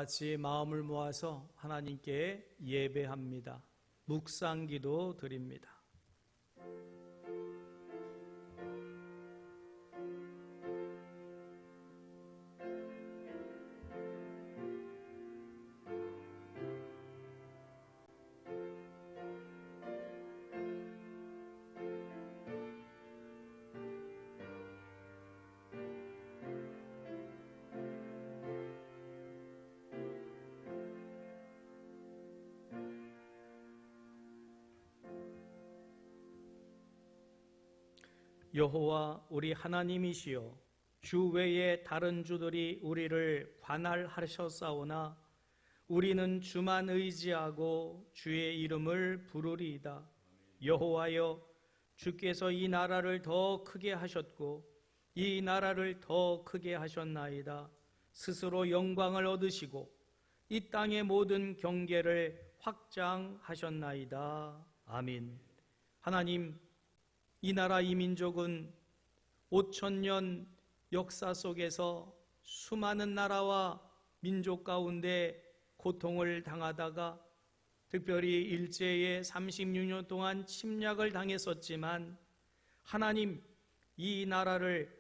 같이 마음을 모아서 하나님께 예배합니다. 묵상기도 드립니다. 여호와 우리 하나님이시여, 주 외에 다른 주들이 우리를 관할하셨사오나 우리는 주만 의지하고 주의 이름을 부르리이다. 여호와여, 주께서 이 나라를 더 크게 하셨고 이 나라를 더 크게 하셨나이다. 스스로 영광을 얻으시고 이 땅의 모든 경계를 확장하셨나이다. 아멘. 하나님, 이 나라 이 민족은 5,000년 역사 속에서 수많은 나라와 민족 가운데 고통을 당하다가 특별히 일제에 36년 동안 침략을 당했었지만 하나님, 이 나라를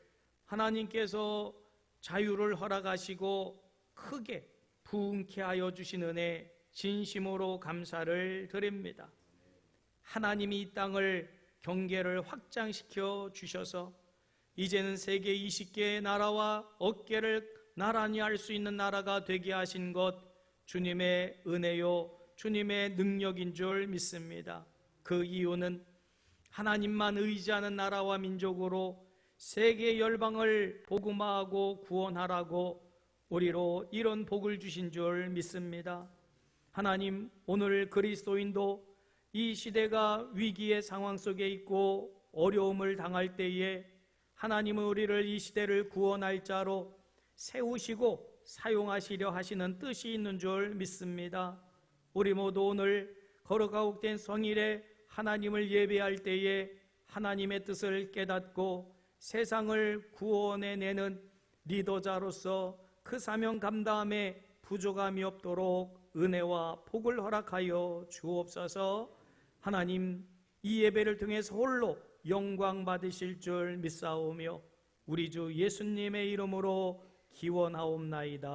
하나님께서 자유를 허락하시고 크게 부흥케 하여 주신 은혜 진심으로 감사를 드립니다. 하나님이 이 땅을 경계를 확장시켜 주셔서 이제는 세계 20개의 나라와 어깨를 나란히 할 수 있는 나라가 되게 하신 것 주님의 은혜요, 주님의 능력인 줄 믿습니다. 그 이유는 하나님만 의지하는 나라와 민족으로 세계 열방을 복음화하고 구원하라고 우리로 이런 복을 주신 줄 믿습니다. 하나님, 오늘 그리스도인도 이 시대가 위기의 상황 속에 있고 어려움을 당할 때에 하나님은 우리를 이 시대를 구원할 자로 세우시고 사용하시려 하시는 뜻이 있는 줄 믿습니다. 우리 모두 오늘 거룩하고 된 성일에 하나님을 예배할 때에 하나님의 뜻을 깨닫고 세상을 구원해내는 리더자로서 그 사명 감당함에 부족함이 없도록 은혜와 복을 허락하여 주옵소서. 하나님, 이 예배를 통해서 홀로 영광 받으실 줄 믿사오며 우리 주 예수님의 이름으로 기원하옵나이다.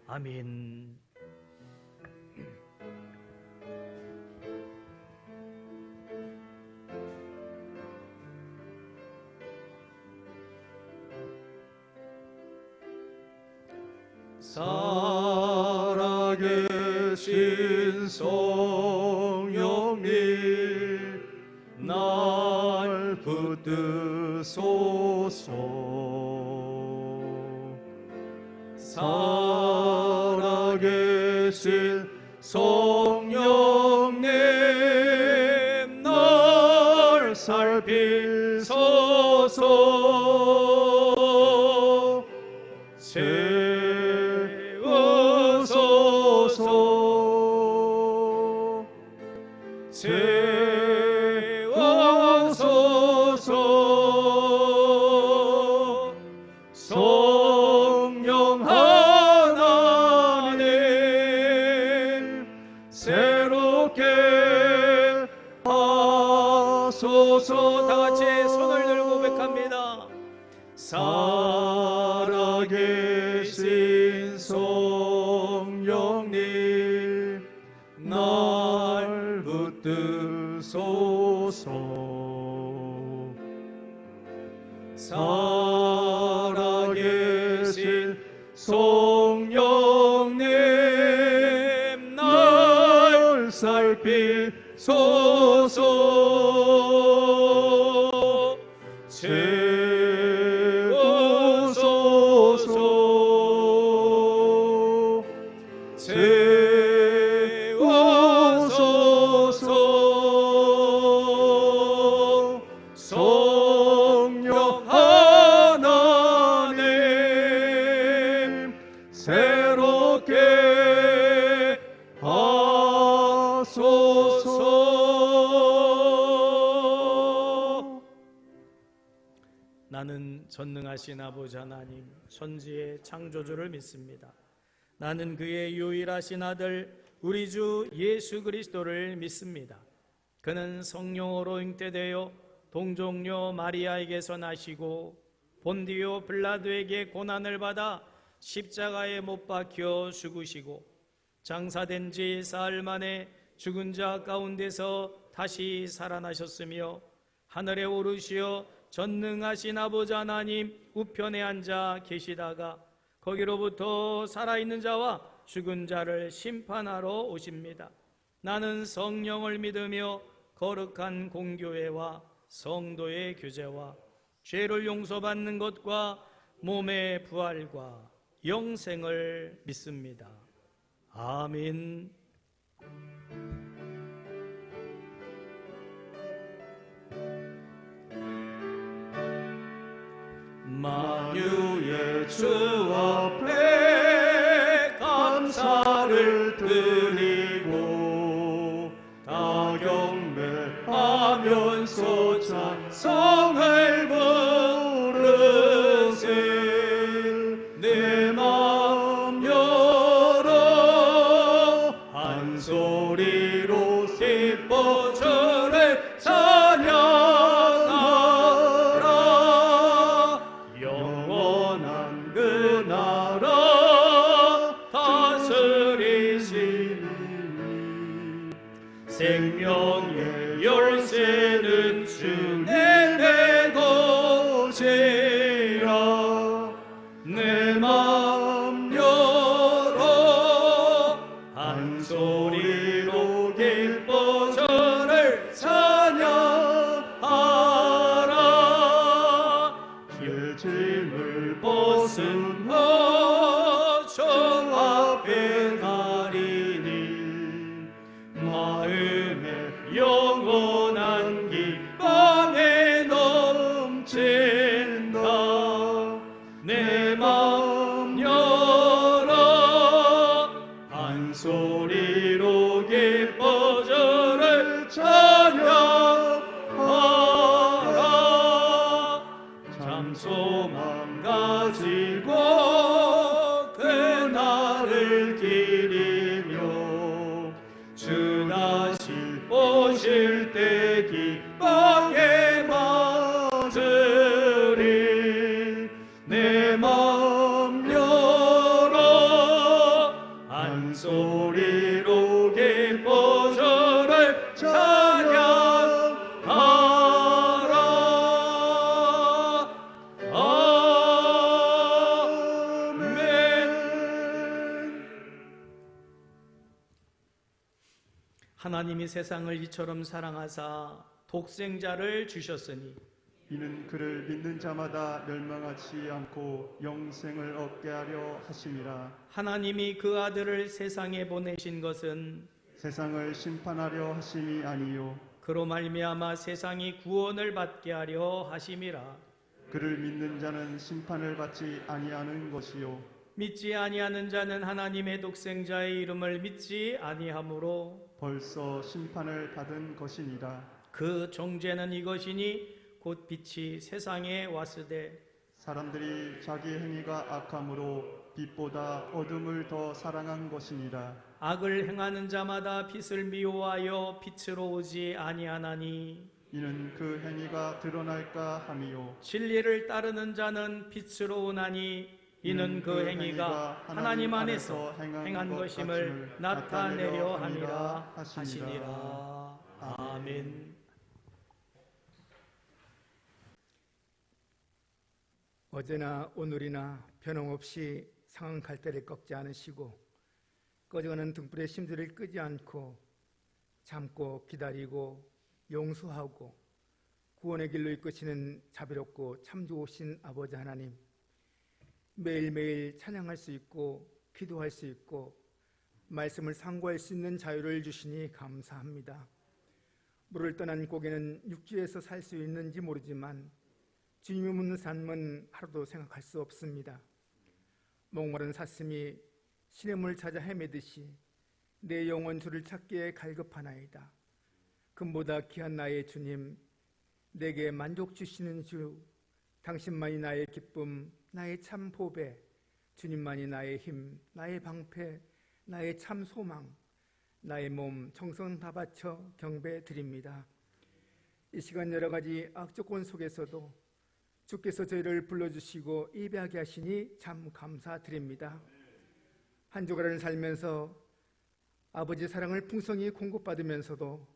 아멘. 살아계신 성령님, 날 붙드소서. 살아계신 성령님, 날 살피소서. 세워소서. 성령 하나님, 새롭게 하소서. 다같이 손을 들고 고백합니다. 살아계신 성령님, 날 붙드소서. 살아계신 성령님, 날 살피소서. 세워소서. 세워소서. 성령 하나님, 새롭게 하소서. 나는 전능하신 아버지 하나님, 천지의 창조주를 믿습니다. 나는 그의 유일하신 아들 우리 주 예수 그리스도를 믿습니다. 그는 성령으로 잉태되어 동정녀 마리아에게서 나시고 본디오 빌라도에게 고난을 받아 십자가에 못 박혀 죽으시고 장사된 지 사흘 만에 죽은 자 가운데서 다시 살아나셨으며 하늘에 오르시어 전능하신 아버지 하나님 우편에 앉아 계시다가 거기로부터 살아있는 자와 죽은 자를 심판하러 오십니다. 나는 성령을 믿으며 거룩한 공교회와 성도의 교제와 죄를 용서받는 것과 몸의 부활과 영생을 믿습니다. 아멘. 만유의 주 앞에 감사를 드리고 다경배하면서 찬송을 부르세. 내 맘 열어 한 소리로 기뻐 주를 찬양하라. 영원한 그 나라 다스리시니 생명의 열쇠는 주의 내 것이라. 내 맘 열어 한 소리로 기뻐 주를 찬양하라. 길짐을 벗은 저 앞에 가리니 마음에 영원한 기쁨에 넘친다. 내 맘 열어 한 소리로 기뻐 주를 찬양하라. 참 소망 가지고 그날을 기리며 주 다시 오실 때 기뻐에 맞으리. 내 맘 열어 한 소리로 기뻐 주를 찬양하라. 아멘. 하나님이 세상을 이처럼 사랑하사 독생자를 주셨으니 이는 그를 믿는 자마다 멸망하지 않고 영생을 얻게 하려 하심이라. 하나님이 그 아들을 세상에 보내신 것은 세상을 심판하려 하심이 아니요 그로 말미암아 세상이 구원을 받게 하려 하심이라. 그를 믿는 자는 심판을 받지 아니하는 것이요 믿지 아니하는 자는 하나님의 독생자의 이름을 믿지 아니하므로 벌써 심판을 받은 것이니라. 그 정죄는 이것이니 곧 빛이 세상에 왔으되 사람들이 자기 행위가 악함으로 빛보다 어둠을 더 사랑한 것이니라. 악을 행하는 자마다 빛을 미워하여 빛으로 오지 아니하나니 이는 그 행위가 드러날까 함이요 진리를 따르는 자는 빛으로 오나니 이는 그 행위가 하나님 안에서 행한 것임을 나타내려 함이라 하시니라. 아멘. 어제나 오늘이나 변함없이 상한 갈대를 꺾지 않으시고 꺼져가는 등불의 심들을 끄지 않고 참고 기다리고 용서하고 구원의 길로 이끄시는 자비롭고 참 좋으신 아버지 하나님, 매일매일 찬양할 수 있고 기도할 수 있고 말씀을 상고할 수 있는 자유를 주시니 감사합니다. 물을 떠난 고개는 육지에서 살 수 있는지 모르지만 주님이 묻는 삶은 하루도 생각할 수 없습니다. 목마른 사슴이 시냇물 찾아 헤매듯이 내 영혼 주를 찾기에 갈급하나이다. 금보다 귀한 나의 주님, 내게 만족 주시는 주, 당신만이 나의 기쁨, 나의 참 보배, 주님만이 나의 힘, 나의 방패, 나의 참 소망, 나의 몸, 정성 다 바쳐 경배 드립니다. 이 시간 여러 가지 악조건 속에서도 주께서 저희를 불러주시고 예배하게 하시니 참 감사드립니다. 한 주간을 살면서 아버지 사랑을 풍성히 공급받으면서도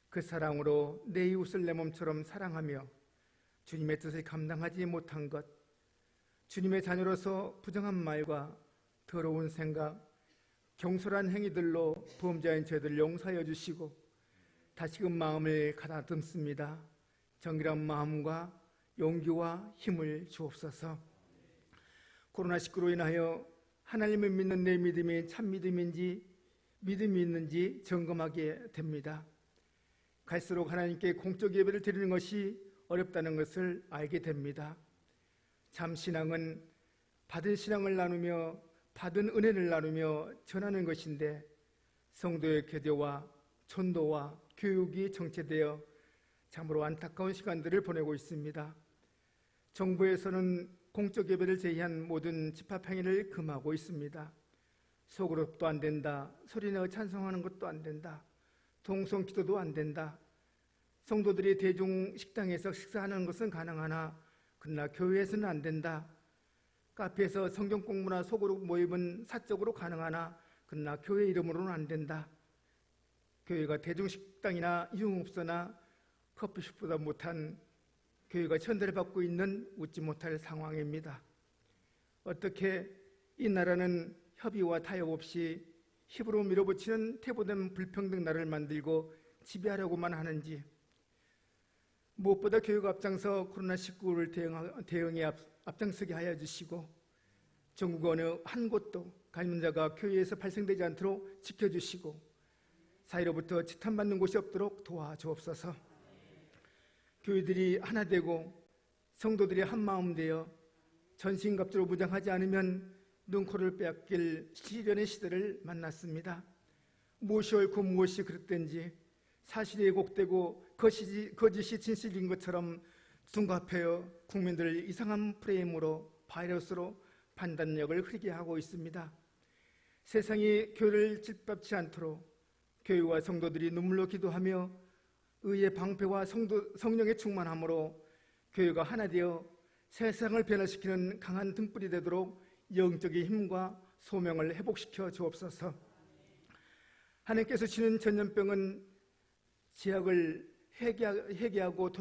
그 사랑으로 내 이웃을 내 몸처럼 사랑하며 주님의 뜻을 감당하지 못한 것, 주님의 자녀로서 부정한 말과 더러운 생각, 경솔한 행위들로 범죄한 죄들을 용서하여 주시고 다시금 마음을 가다듬습니다. 정결한 마음과 용기와 힘을 주옵소서. 코로나19로 인하여 하나님을 믿는 내 믿음이 참 믿음인지 믿음이 있는지 점검하게 됩니다. 갈수록 하나님께 공적 예배를 드리는 것이 어렵다는 것을 알게 됩니다. 참 신앙은 받은 신앙을 나누며 받은 은혜를 나누며 전하는 것인데 성도의 교제와 전도와 교육이 정체되어 참으로 안타까운 시간들을 보내고 있습니다. 정부에서는 공적 예배를 제의한 모든 집합행위를 금하고 있습니다. 소그룹도 안 된다, 소리내어 찬송하는 것도 안 된다, 동성기도도 안 된다, 성도들이 대중식당에서 식사하는 것은 가능하나 그러나 교회에서는 안 된다, 카페에서 성경 공부나 소그룹 모임은 사적으로 가능하나 그러나 교회 이름으로는 안 된다. 교회가 대중식당이나 유흥업소나 커피숍보다 못한 교회가 천대를 받고 있는 웃지 못할 상황입니다. 어떻게 이 나라는 협의와 타협 없이 힘으로 밀어붙이는 태보된 불평등 나라를 만들고 지배하려고만 하는지, 무엇보다 교회가 앞장서 코로나19를 대응에 앞장서게 하여 주시고 전국 어느 한 곳도 감염자가 교회에서 발생되지 않도록 지켜주시고 사회로부터 지탄받는 곳이 없도록 도와주옵소서. 교회들이 하나 되고 성도들이 한 마음 되어 전신갑주로 무장하지 않으면 눈코를 빼앗길 시련의 시대를 만났습니다. 무엇이 옳고 무엇이 그릇된지 사실이 왜곡되고 거짓이 진실인 것처럼 둔갑하여 국민들을 이상한 프레임으로 바이러스로 판단력을 흐리게 하고 있습니다. 세상이 교회를 짓밟지 않도록 교회와 성도들이 눈물로 기도하며 의의 방패와 성령의 충만함으로 교회가 하나 되어 세상을 변화시키는 강한 등불이 되도록 영적인 힘과 소명을 회복시켜 주옵소서. 하나님께서 주시는 전염병은 죄악을 회개하고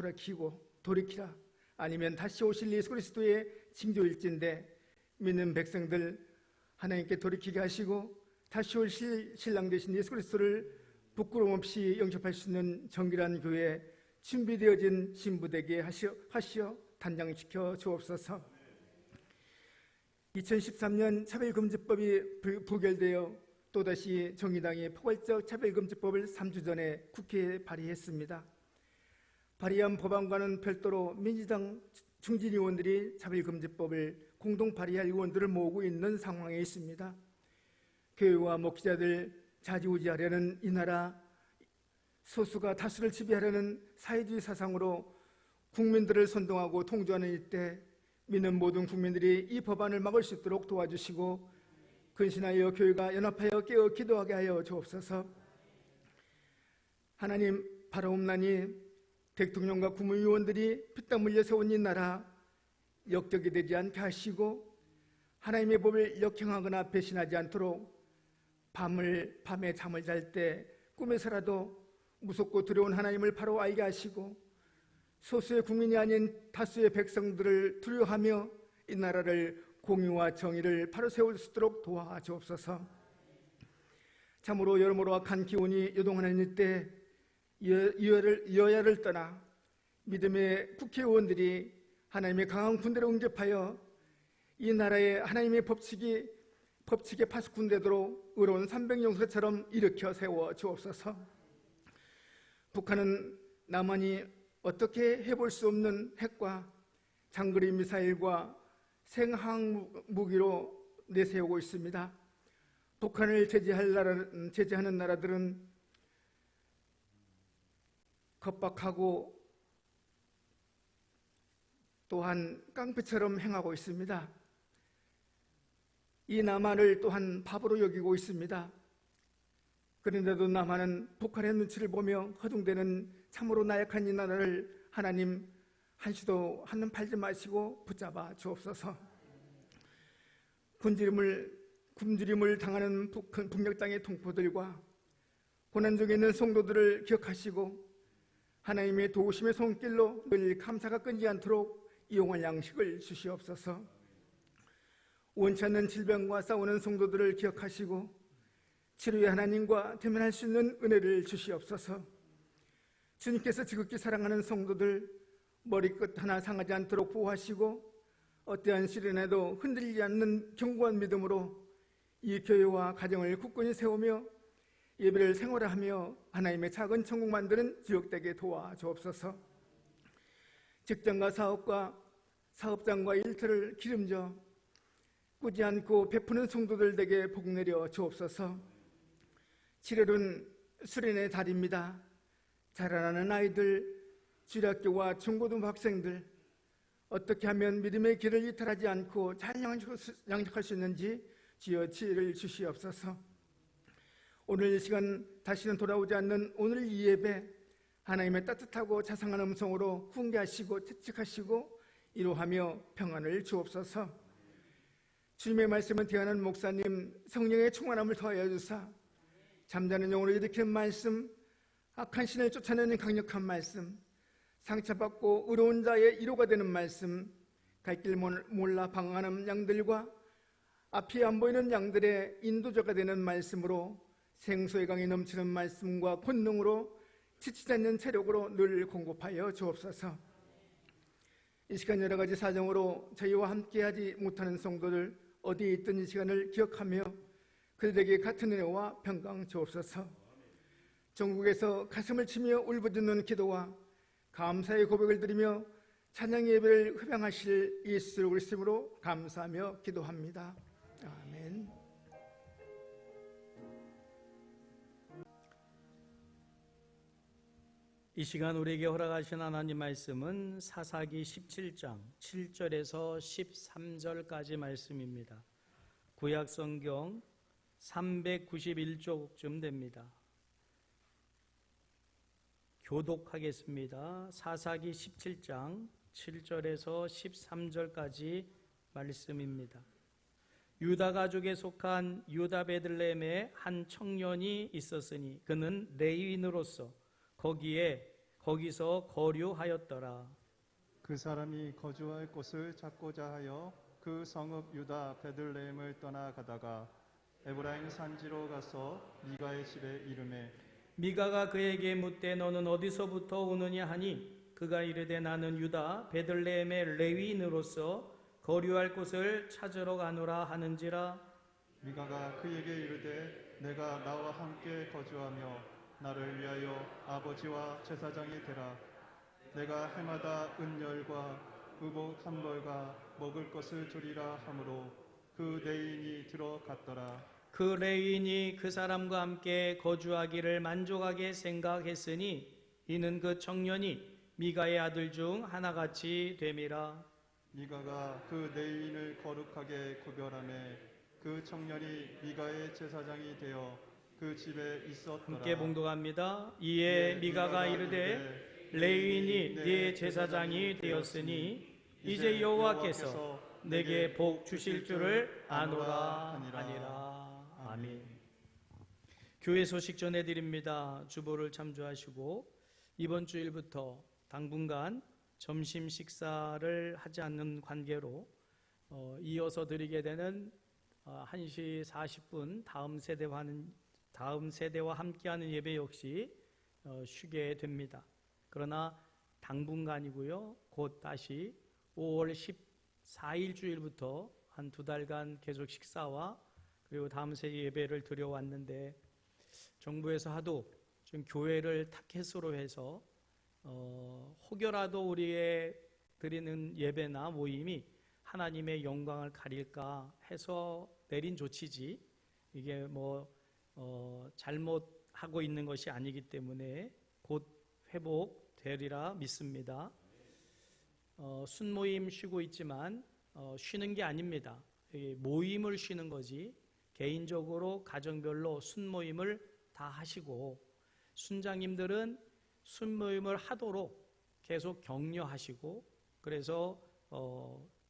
돌이키라 아니면 다시 오실 예수 그리스도의 징조일진데 믿는 백성들 하나님께 돌이키게 하시고 다시 올 신랑 되신 예수 그리스도를 부끄러움 없이 영접할 수 있는 정결한 교회 준비되어진 신부되게 하시어 단장시켜 주옵소서. 2013년 차별금지법이 부결되어 또다시 정의당이 포괄적 차별금지법을 3주 전에 국회에 발의했습니다. 발의한 법안과는 별도로 민주당 중진 의원들이 차별금지법을 공동 발의할 의원들을 모으고 있는 상황에 있습니다. 교회와 목회자들 좌지우지하려는 이 나라, 소수가 다수를 지배하려는 사회주의 사상으로 국민들을 선동하고 통주하는 이때 믿는 모든 국민들이 이 법안을 막을 수 있도록 도와주시고 근신하여 교회가 연합하여 깨어 기도하게 하여 주옵소서. 하나님, 바라옵나니 대통령과 국무위원들이 피땀 흘려 세운 이 나라 역적이 되지 않게 하시고 하나님의 법을 역행하거나 배신하지 않도록 밤에 잠을 잘 때 꿈에서라도 무섭고 두려운 하나님을 바로 알게 하시고 소수의 국민이 아닌 다수의 백성들을 두려워하며 이 나라를 공의와 정의를 바로 세울 수 있도록 도와주옵소서. 참으로 여러모로 악한 기운이 요동하는 이때 여야를 떠나 믿음의 국회의원들이 하나님의 강한 군대를 응접하여 이 나라의 하나님의 법칙에 파수꾼되도록 의로운 300용사처럼 일으켜 세워 주옵소서. 북한은 남한이 어떻게 해볼 수 없는 핵과 장거리 미사일과 생화학 무기로 내세우고 있습니다. 북한을 제재하는 나라들은 겁박하고 또한 깡패처럼 행하고 있습니다. 이 남한을 또한 바보로 여기고 있습니다. 그런데도 남한은 북한의 눈치를 보며 허둥대는 참으로 나약한 이 나라를 하나님 한시도 한눈 팔지 마시고 붙잡아 주옵소서. 굶주림을 당하는 북녘 땅의 동포들과 고난 중에 있는 성도들을 기억하시고 하나님의 도우심의 손길로 늘 감사가 끊이지 않도록 이용할 양식을 주시옵소서. 원치 않는 질병과 싸우는 성도들을 기억하시고 치료의 하나님과 대면할 수 있는 은혜를 주시옵소서. 주님께서 지극히 사랑하는 성도들 머리끝 하나 상하지 않도록 보호하시고 어떠한 시련에도 흔들리지 않는 견고한 믿음으로 이 교회와 가정을 굳건히 세우며 예배를 생활하며 하나님의 작은 천국 만드는 지역되게 도와주옵소서. 직장과 사업장과 일터를 기름져 꾸지 않고 베푸는 성도들 에게 복 내려 주옵소서. 7월은 수련의 달입니다. 자라나는 아이들, 주일학교와 중고등부 학생들 어떻게 하면 믿음의 길을 이탈하지 않고 잘 양식할 수 있는지 주여 지혜를 주시옵소서. 오늘 이 시간 다시는 돌아오지 않는 오늘 이 예배 하나님의 따뜻하고 자상한 음성으로 훈계하시고 채찍하시고 이루하며 평안을 주옵소서. 주님의 말씀을 대하는 목사님 성령의 충만함을 더하여 주사 잠자는 영혼을 일으키는 말씀, 악한 신을 쫓아내는 강력한 말씀, 상처받고 의로운 자의 위로가 되는 말씀, 갈 길 몰라 방황하는 양들과 앞이 안 보이는 양들의 인도자가 되는 말씀으로 생수의 강이 넘치는 말씀과 권능으로 지치지 않는 체력으로 늘 공급하여 주옵소서. 이 시간 여러 가지 사정으로 저희와 함께하지 못하는 성도들 어디에 있든 이 시간을 기억하며 그들에게 같은 은혜와 평강 주옵소서. 전국에서 가슴을 치며 울부짖는 기도와 감사의 고백을 드리며 찬양 예배를 흡양하실 예수 그리스도로 감사하며 기도합니다. 아멘. 이 시간 우리에게 허락하신 하나님 말씀은 사사기 17장 7절에서 13절까지 말씀입니다. 구약 성경 391쪽쯤 됩니다. 교독하겠습니다. 사사기 17장 7절에서 13절까지 말씀입니다. 유다 가족에 속한 유다 베들레헴에 한 청년이 있었으니 그는 레위인으로서 거기서 거류하였더라. 그 사람이 거주할 곳을 찾고자 하여 그 성읍 유다 베들레헴을 떠나가다가 에브라임 산지로 가서 미가의 집에 이르매 미가가 그에게 묻되 너는 어디서부터 오느냐 하니 그가 이르되 나는 유다 베들레헴의 레위인으로서 거류할 곳을 찾으러 가노라 하는지라. 미가가 그에게 이르되 내가 나와 함께 거주하며 나를 위하여 아버지와 제사장이 되라. 내가 해마다 은열과 의복 한 벌과 먹을 것을 주리라 하므로 그 레위인이 들어갔더라. 그 레위인이 그 사람과 함께 거주하기를 만족하게 생각했으니 이는 그 청년이 미가의 아들 중 하나같이 됨이라. 미가가 그 레위인을 거룩하게 구별하며 그 청년이 미가의 제사장이 되어 그 집에 있었더라. 함께 봉독합니다. 이에 미가가 이르되 레위인이 네 제사장이 되었으니 이제 여호와께서 내게 복 주실 줄을 아노라 하니라. 아멘. 교회 소식 전해드립니다. 주보를 참조하시고 이번 주일부터 당분간 점심 식사를 하지 않는 관계로 이어서 드리게 되는 1시 40분 다음 세대와 함께하는 예배 역시 쉬게 됩니다. 그러나 당분간이고요. 곧 다시 5월 14일 주일부터 한 2달간 계속 식사와 그리고 다음 세대 예배를 드려왔는데 정부에서 하도 좀 교회를 타켓으로 해서 혹여라도 우리의 드리는 예배나 모임이 하나님의 영광을 가릴까 해서 내린 조치지 이게 잘못하고 있는 것이 아니기 때문에 곧 회복되리라 믿습니다. 순모임 쉬고 있지만 쉬는 게 아닙니다. 이 모임을 쉬는 거지 개인적으로 가정별로 순모임을 다 하시고, 순장님들은 순모임을 하도록 계속 격려하시고, 그래서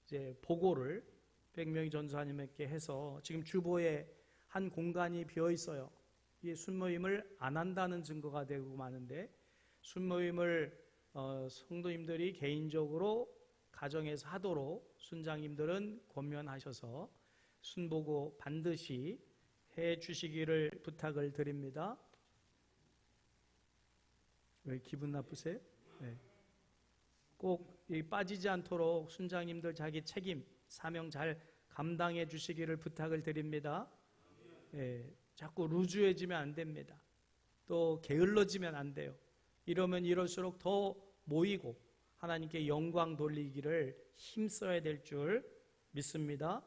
이제 보고를 백명희 전사님에게 해서 지금 주보에 한 공간이 비어 있어요. 이 순모임을 안 한다는 증거가 되고 마는데, 순모임을 성도님들이 개인적으로 가정에서 하도록 순장님들은 권면하셔서 순보고 반드시 해 주시기를 부탁을 드립니다. 왜 기분 나쁘세요? 네. 꼭 빠지지 않도록 순장님들 자기 책임, 사명 잘 감당해 주시기를 부탁을 드립니다. 네. 자꾸 루즈해지면 안 됩니다. 또 게을러지면 안 돼요. 이러면 이럴수록 더 모이고 하나님께 영광 돌리기를 힘써야 될 줄 믿습니다.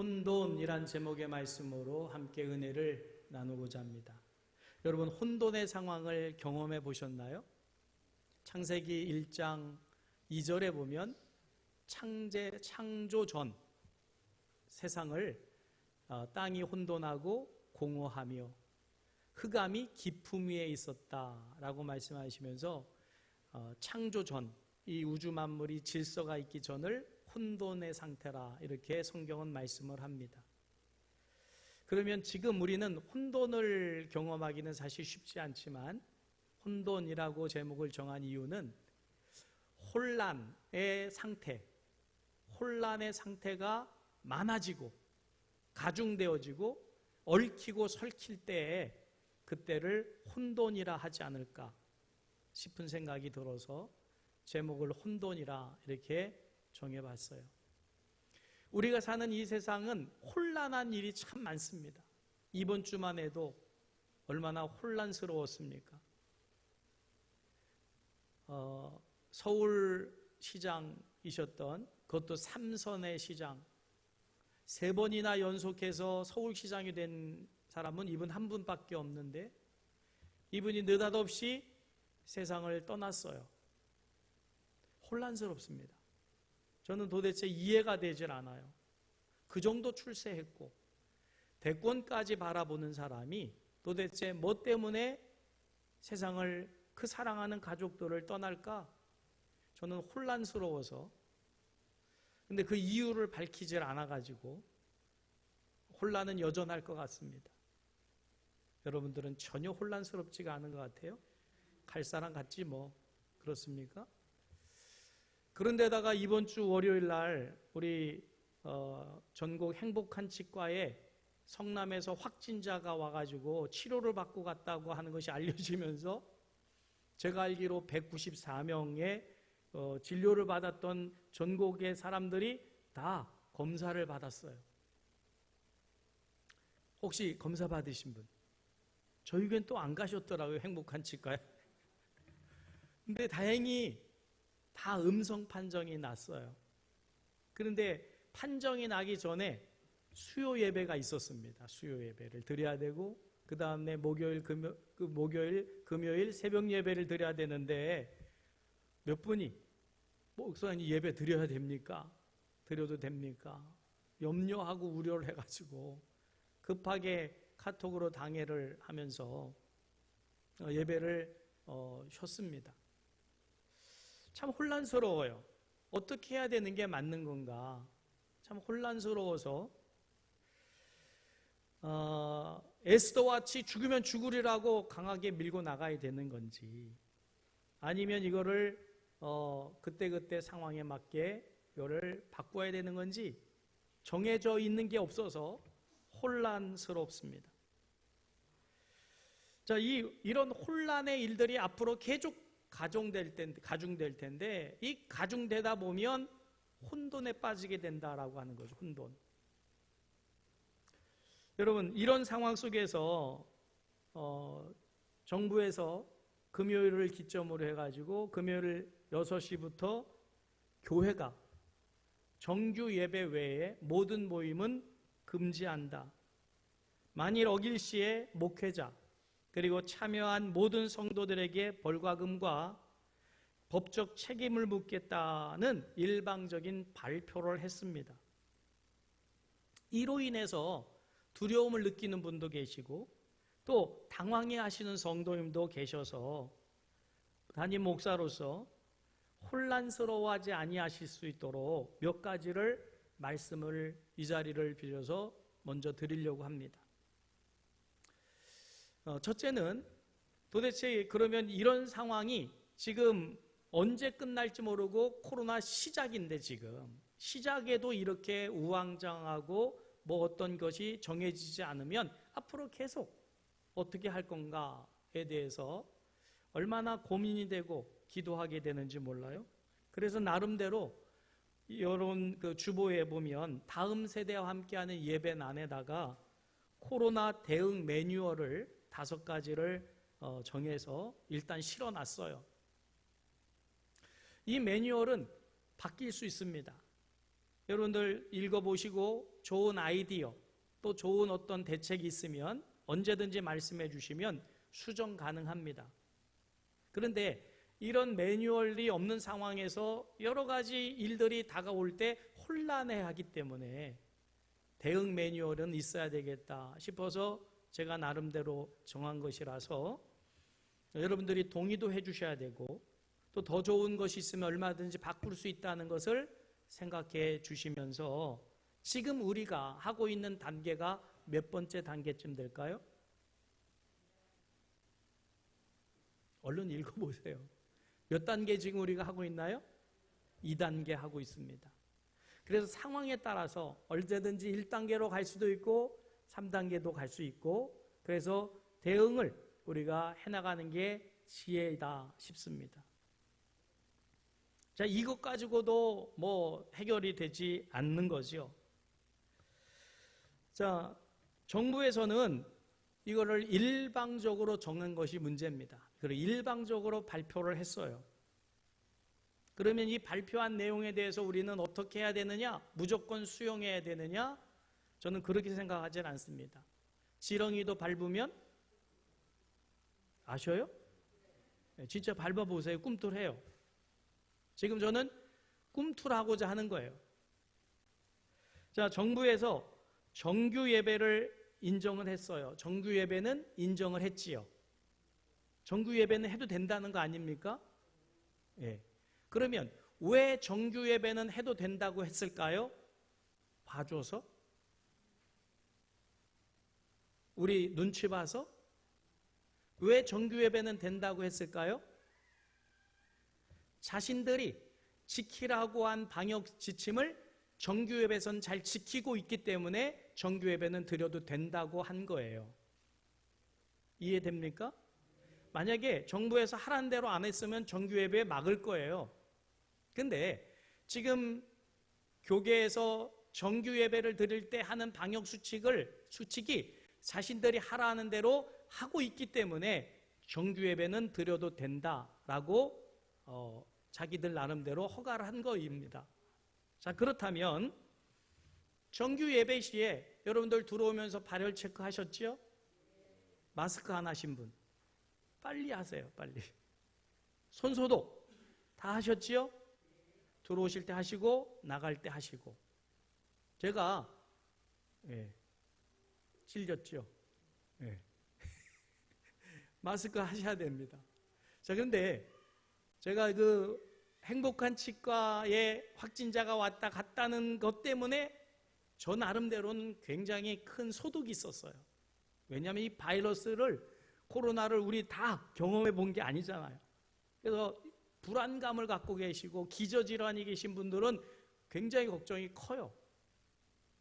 혼돈이란 제목의 말씀으로 함께 은혜를 나누고자 합니다. 여러분, 혼돈의 상황을 경험해 보셨나요? 창세기 1장 2절에 보면 창조 전 세상을 땅이 혼돈하고 공허하며 흑암이 깊음 위에 있었다라고 말씀하시면서 창조 전, 이 우주 만물이 질서가 있기 전을 혼돈의 상태라 이렇게 성경은 말씀을 합니다. 그러면 지금 우리는 혼돈을 경험하기는 사실 쉽지 않지만 혼돈이라고 제목을 정한 이유는 혼란의 상태가 많아지고 가중되어지고 얽히고 설킬 때에 그때를 혼돈이라 하지 않을까 싶은 생각이 들어서 제목을 혼돈이라 이렇게 정해봤어요. 우리가 사는 이 세상은 혼란한 일이 참 많습니다. 이번 주만 해도 얼마나 혼란스러웠습니까? 서울시장이셨던 그것도 삼선의 시장, 3번이나 연속해서 서울시장이 된 사람은 이분 한 분밖에 없는데 이분이 느닷없이 세상을 떠났어요. 혼란스럽습니다. 저는 도대체 이해가 되질 않아요. 그 정도 출세했고 대권까지 바라보는 사람이 도대체 뭐 때문에 세상을 그 사랑하는 가족들을 떠날까? 저는 혼란스러워서, 근데 그 이유를 밝히질 않아가지고 혼란은 여전할 것 같습니다. 여러분들은 전혀 혼란스럽지가 않은 것 같아요? 갈 사람 같지 뭐. 그렇습니까? 그런데다가 이번 주 월요일 날 우리 전국 행복한 치과에 성남에서 확진자가 와가지고 치료를 받고 갔다고 하는 것이 알려지면서 제가 알기로 194명의 진료를 받았던 전국의 사람들이 다 검사를 받았어요. 혹시 검사 받으신 분? 저희 교회는 또 안 가셨더라고요, 행복한 치과에. 근데 다행히 다 음성 판정이 났어요. 그런데 판정이 나기 전에 수요 예배가 있었습니다. 수요 예배를 드려야 되고 그 다음에 목요일, 금요일 새벽 예배를 드려야 되는데 몇 분이 목사님 예배 드려야 됩니까? 드려도 됩니까? 염려하고 우려를 해가지고 급하게 카톡으로 당회를 하면서 예배를 쉬었습니다. 참 혼란스러워요. 어떻게 해야 되는 게 맞는 건가? 참 혼란스러워서 에스더같이 죽으면 죽으리라고 강하게 밀고 나가야 되는 건지 아니면 이거를 그때그때 상황에 맞게 이거를 바꿔야 되는 건지 정해져 있는 게 없어서 혼란스럽습니다. 자, 이런 혼란의 일들이 앞으로 계속 가중될 텐데 이 가중되다 보면 혼돈에 빠지게 된다라고 하는 거죠. 혼돈. 여러분, 이런 상황 속에서 정부에서 금요일을 기점으로 해가지고 금요일 6시부터 교회가 정규 예배 외에 모든 모임은 금지한다. 만일 어길 시에 목회자 그리고 참여한 모든 성도들에게 벌과금과 법적 책임을 묻겠다는 일방적인 발표를 했습니다. 이로 인해서 두려움을 느끼는 분도 계시고 또 당황해 하시는 성도님도 계셔서 담임 목사로서 혼란스러워하지 아니하실 수 있도록 몇 가지를 말씀을 이 자리를 빌려서 먼저 드리려고 합니다. 첫째는 도대체 그러면 이런 상황이 지금 언제 끝날지 모르고 코로나 시작인데 지금 시작에도 이렇게 우왕좌왕하고 뭐 어떤 것이 정해지지 않으면 앞으로 계속 어떻게 할 건가에 대해서 얼마나 고민이 되고 기도하게 되는지 몰라요. 그래서 나름대로 이런 그 주보에 보면 다음 세대와 함께하는 예배란에다가 코로나 대응 매뉴얼을 5가지를 정해서 일단 실어놨어요. 이 매뉴얼은 바뀔 수 있습니다. 여러분들 읽어보시고 좋은 아이디어 또 좋은 어떤 대책이 있으면 언제든지 말씀해 주시면 수정 가능합니다. 그런데 이런 매뉴얼이 없는 상황에서 여러 가지 일들이 다가올 때 혼란해하기 때문에 대응 매뉴얼은 있어야 되겠다 싶어서 제가 나름대로 정한 것이라서 여러분들이 동의도 해 주셔야 되고 또 더 좋은 것이 있으면 얼마든지 바꿀 수 있다는 것을 생각해 주시면서 지금 우리가 하고 있는 단계가 몇 번째 단계쯤 될까요? 얼른 읽어보세요. 몇 단계 지금 우리가 하고 있나요? 2단계 하고 있습니다. 그래서 상황에 따라서 언제든지 1단계로 갈 수도 있고 3단계도 갈 수 있고 그래서 대응을 우리가 해나가는 게 지혜이다 싶습니다. 자, 이것 가지고도 뭐 해결이 되지 않는 거죠. 자, 정부에서는 이거를 일방적으로 정한 것이 문제입니다. 그리고 일방적으로 발표를 했어요. 그러면 이 발표한 내용에 대해서 우리는 어떻게 해야 되느냐? 무조건 수용해야 되느냐? 저는 그렇게 생각하진 않습니다. 지렁이도 밟으면 아셔요? 진짜 밟아보세요. 꿈틀해요. 지금 저는 꿈틀하고자 하는 거예요. 자, 정부에서 정규 예배를 인정을 했어요. 정규 예배는 인정을 했지요. 정규 예배는 해도 된다는 거 아닙니까? 예. 그러면 왜 정규 예배는 해도 된다고 했을까요? 봐줘서? 우리 눈치 봐서? 왜 정규 예배는 된다고 했을까요? 자신들이 지키라고 한 방역 지침을 정규 예배에서는 잘 지키고 있기 때문에 정규 예배는 드려도 된다고 한 거예요. 이해됩니까? 만약에 정부에서 하라는 대로 안 했으면 정규 예배에 막을 거예요. 근데 지금 교계에서 정규 예배를 드릴 때 하는 방역 수칙이 자신들이 하라는 대로 하고 있기 때문에 정규 예배는 드려도 된다라고 자기들 나름대로 허가를 한 거입니다. 자, 그렇다면 정규 예배 시에 여러분들 들어오면서 발열 체크 하셨죠? 마스크 안 하신 분 빨리 하세요. 빨리. 손소독 다 하셨지요? 들어오실 때 하시고 나갈 때 하시고. 제가 찔렸죠? 마스크 하셔야 됩니다. 자, 그런데 제가 그 행복한 치과에 확진자가 왔다 갔다는 것 때문에 저 나름대로는 굉장히 큰 소득이 있었어요. 왜냐하면 이 코로나를 우리 다 경험해 본 게 아니잖아요. 그래서 불안감을 갖고 계시고 기저질환이 계신 분들은 굉장히 걱정이 커요.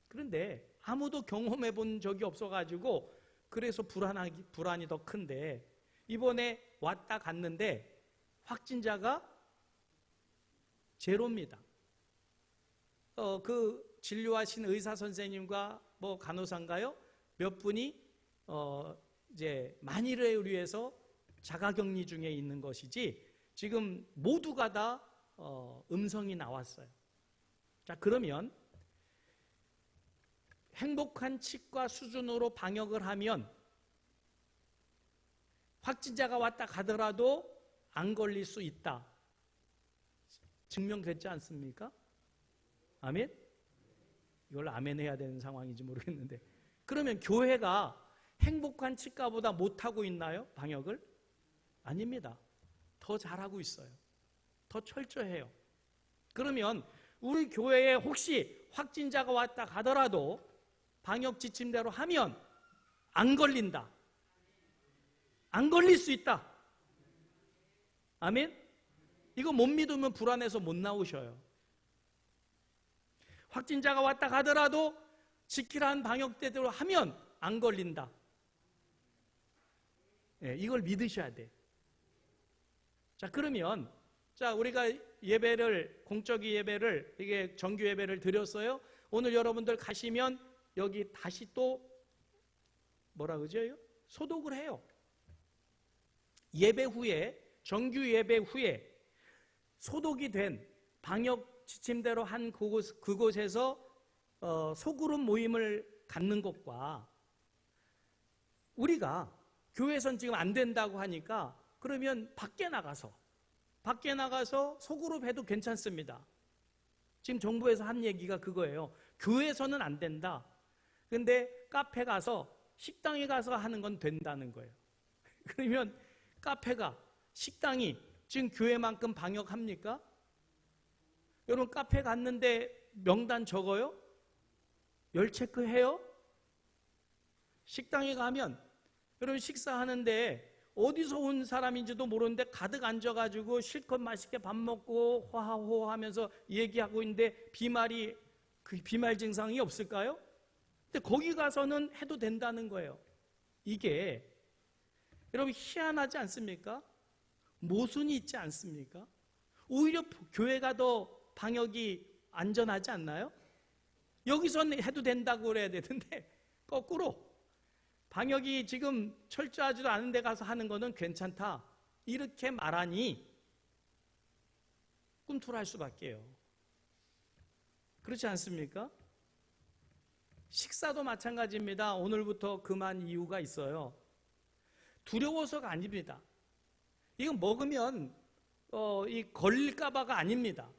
그런데 아무도 경험해 본 적이 없어가지고 그래서 불안이 더 큰데 이번에 왔다 갔는데 확진자가 제로입니다. 그 진료하신 의사 선생님과 뭐 간호사인가요? 몇 분이 이제 만일을 위해서 자가격리 중에 있는 것이지 지금 모두가 다 음성이 나왔어요. 자, 그러면 행복한 치과 수준으로 방역을 하면 확진자가 왔다 가더라도 안 걸릴 수 있다. 증명됐지 않습니까? 아멘? 이걸 아멘 해야 되는 상황인지 모르겠는데. 그러면 교회가 행복한 치과보다 못하고 있나요? 방역을? 아닙니다. 더 잘하고 있어요. 더 철저해요. 그러면 우리 교회에 혹시 확진자가 왔다 가더라도 방역 지침대로 하면 안 걸린다. 안 걸릴 수 있다. 아멘? 이거 못 믿으면 불안해서 못 나오셔요. 확진자가 왔다 가더라도 지키라는 방역대로 하면 안 걸린다. 이걸 믿으셔야 돼. 자, 그러면 우리가 예배를 공적인 예배를 이게 정규 예배를 드렸어요. 오늘 여러분들 가시면 여기 다시 또 뭐라 그러죠? 소독을 해요. 예배 후에 정규 예배 후에 소독이 된 방역 지침대로 한 그곳에서 소그룹 모임을 갖는 것과 우리가 교회에선 지금 안 된다고 하니까 그러면 밖에 나가서 소그룹 해도 괜찮습니다. 지금 정부에서 한 얘기가 그거예요. 교회에서는 안 된다. 근데 카페 가서 식당에 가서 하는 건 된다는 거예요. 그러면 카페가 식당이 지금 교회만큼 방역합니까? 여러분 카페 갔는데 명단 적어요? 열 체크해요? 식당에 가면 여러분 식사하는데 어디서 온 사람인지도 모르는데 가득 앉아가지고 실컷 맛있게 밥 먹고 호하호 하면서 얘기하고 있는데 그 비말 증상이 없을까요? 근데 거기 가서는 해도 된다는 거예요. 이게 여러분 희한하지 않습니까? 모순이 있지 않습니까? 오히려 교회가 더 방역이 안전하지 않나요? 여기서는 해도 된다고 그래야 되는데 거꾸로 방역이 지금 철저하지도 않은 데 가서 하는 거는 괜찮다 이렇게 말하니 꿈틀할 수밖에요. 그렇지 않습니까? 식사도 마찬가지입니다. 오늘부터 금한 이유가 있어요. 두려워서가 아닙니다. 이건 먹으면 걸릴까봐가 아닙니다.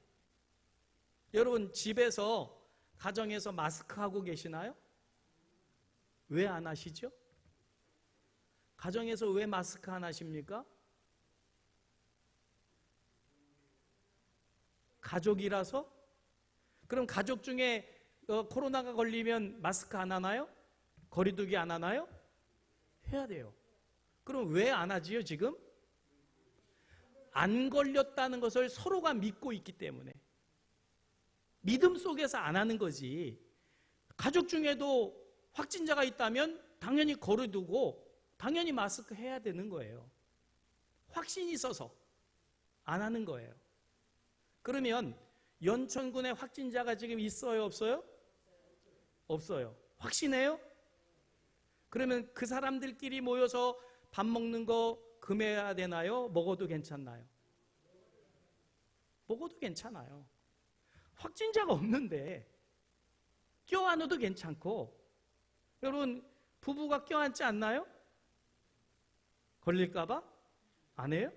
여러분 집에서 가정에서 마스크 하고 계시나요? 왜 안 하시죠? 가정에서 왜 마스크 안 하십니까? 가족이라서? 그럼 가족 중에 코로나가 걸리면 마스크 안 하나요? 거리두기 안 하나요? 해야 돼요. 그럼 왜 안 하지요 지금? 안 걸렸다는 것을 서로가 믿고 있기 때문에 믿음 속에서 안 하는 거지. 가족 중에도 확진자가 있다면 당연히 거리두고 당연히 마스크 해야 되는 거예요. 확신이 있어서 안 하는 거예요. 그러면 연천군에 확진자가 지금 있어요 없어요? 없어요. 확신해요? 그러면 그 사람들끼리 모여서 밥 먹는 거 금해야 되나요? 먹어도 괜찮나요? 먹어도 괜찮아요. 확진자가 없는데 껴안아도 괜찮고. 여러분 부부가 껴안지 않나요? 걸릴까봐? 안 해요?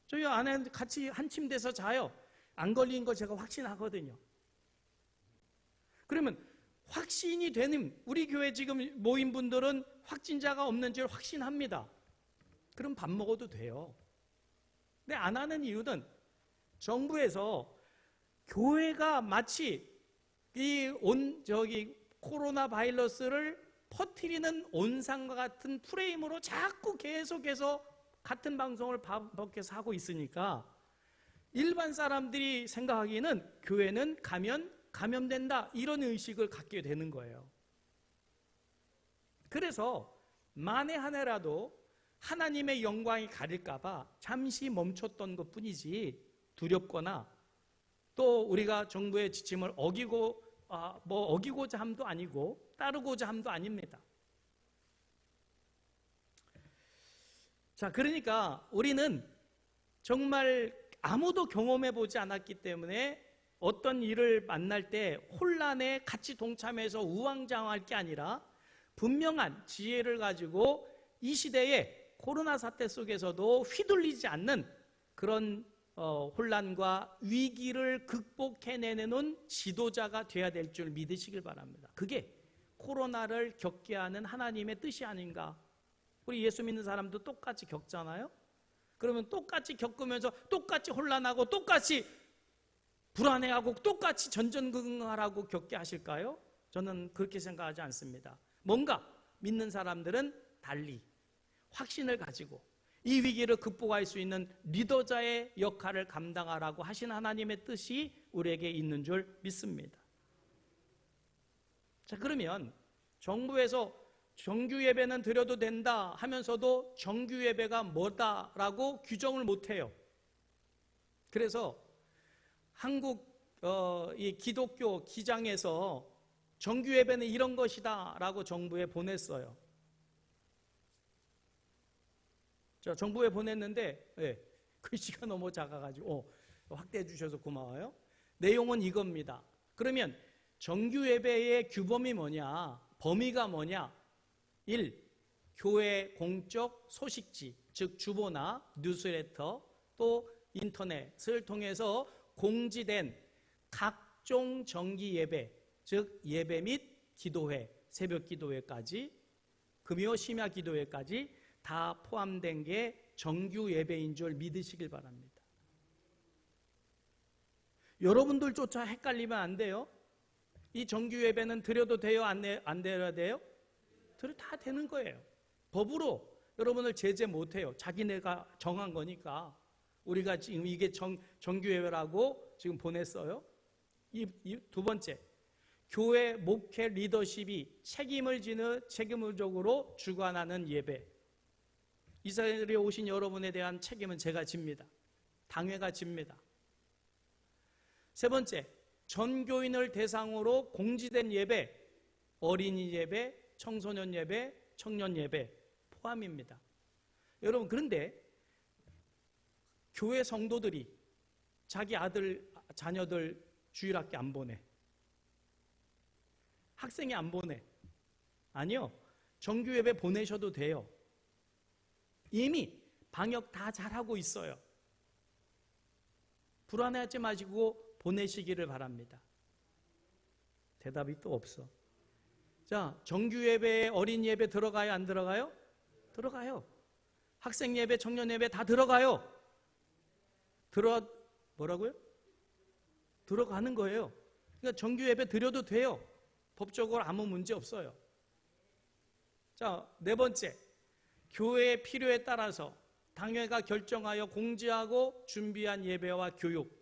저희 아내 같이 한 침대에서 자요. 안 걸린 거 제가 확신하거든요. 그러면 확신이 되는 우리 교회 지금 모인 분들은 확진자가 없는지를 확신합니다. 그럼 밥 먹어도 돼요. 근데 안 하는 이유는 정부에서 교회가 마치 코로나 바이러스를 퍼뜨리는 온상과 같은 프레임으로 자꾸 계속해서 같은 방송을 반복해서 하고 있으니까 일반 사람들이 생각하기에는 교회는 가면 감염된다 이런 의식을 갖게 되는 거예요. 그래서 만에 하나라도 하나님의 영광이 가릴까 봐 잠시 멈췄던 것뿐이지 두렵거나 또 우리가 정부의 지침을 어기고자 함도 아니고 따르고자 함도 아닙니다. 자, 그러니까 우리는 정말 아무도 경험해 보지 않았기 때문에 어떤 일을 만날 때 혼란에 같이 동참해서 우왕좌왕할 게 아니라 분명한 지혜를 가지고 이 시대에 코로나 사태 속에서도 휘둘리지 않는 그런 혼란과 위기를 극복해내는 지도자가 돼야 될 줄 믿으시길 바랍니다. 그게 코로나를 겪게 하는 하나님의 뜻이 아닌가. 우리 예수 믿는 사람도 똑같이 겪잖아요. 그러면 똑같이 겪으면서 똑같이 혼란하고 똑같이 불안해하고 똑같이 전전긍긍하라고 겪게 하실까요? 저는 그렇게 생각하지 않습니다. 뭔가 믿는 사람들은 달리 확신을 가지고 이 위기를 극복할 수 있는 리더자의 역할을 감당하라고 하신 하나님의 뜻이 우리에게 있는 줄 믿습니다. 자, 그러면 정부에서 정규 예배는 드려도 된다 하면서도 정규 예배가 뭐다라고 규정을 못해요. 그래서 한국 이 기독교 기장에서 정규 예배는 이런 것이다라고 정부에 보냈어요. 자, 정부에 보냈는데 글씨가 너무 작아가지고 확대해 주셔서 고마워요. 내용은 이겁니다. 그러면 정규 예배의 규범이 뭐냐? 범위가 뭐냐? 1. 교회 공적 소식지, 즉 주보나 뉴스레터, 또 인터넷을 통해서 공지된 각종 정기 예배, 즉 예배 및 기도회, 새벽 기도회까지, 금요 심야 기도회까지 다 포함된 게 정규 예배인 줄 믿으시길 바랍니다. 여러분들조차 헷갈리면 안 돼요. 이 정규 예배는 드려도 돼요? 안 드려야 돼요? 드려도 다 되는 거예요. 법으로 여러분을 제재 못해요. 자기네가 정한 거니까. 우리가 지금 이게 정규 예배라고 지금 보냈어요. 이 두 번째, 교회 목회 리더십이 책임을적으로 주관하는 예배. 이 자리에 오신 여러분에 대한 책임은 제가 집니다. 당회가 집니다. 세 번째, 전교인을 대상으로 공지된 예배, 어린이 예배, 청소년 예배, 청년 예배 포함입니다. 여러분, 그런데 교회 성도들이 자기 아들, 자녀들 주일학교 안 보내. 학생이 안 보내. 아니요. 정규 예배 보내셔도 돼요. 이미 방역 다 잘하고 있어요. 불안해하지 마시고 보내시기를 바랍니다. 대답이 또 없어. 자, 정규 예배에 어린 예배 들어가요? 안 들어가요? 들어가요. 학생 예배, 청년 예배 다 들어가요. 뭐라고요? 들어가는 거예요. 그러니까 정규 예배 드려도 돼요. 법적으로 아무 문제 없어요. 자, 네 번째, 교회의 필요에 따라서 당회가 결정하여 공지하고 준비한 예배와 교육,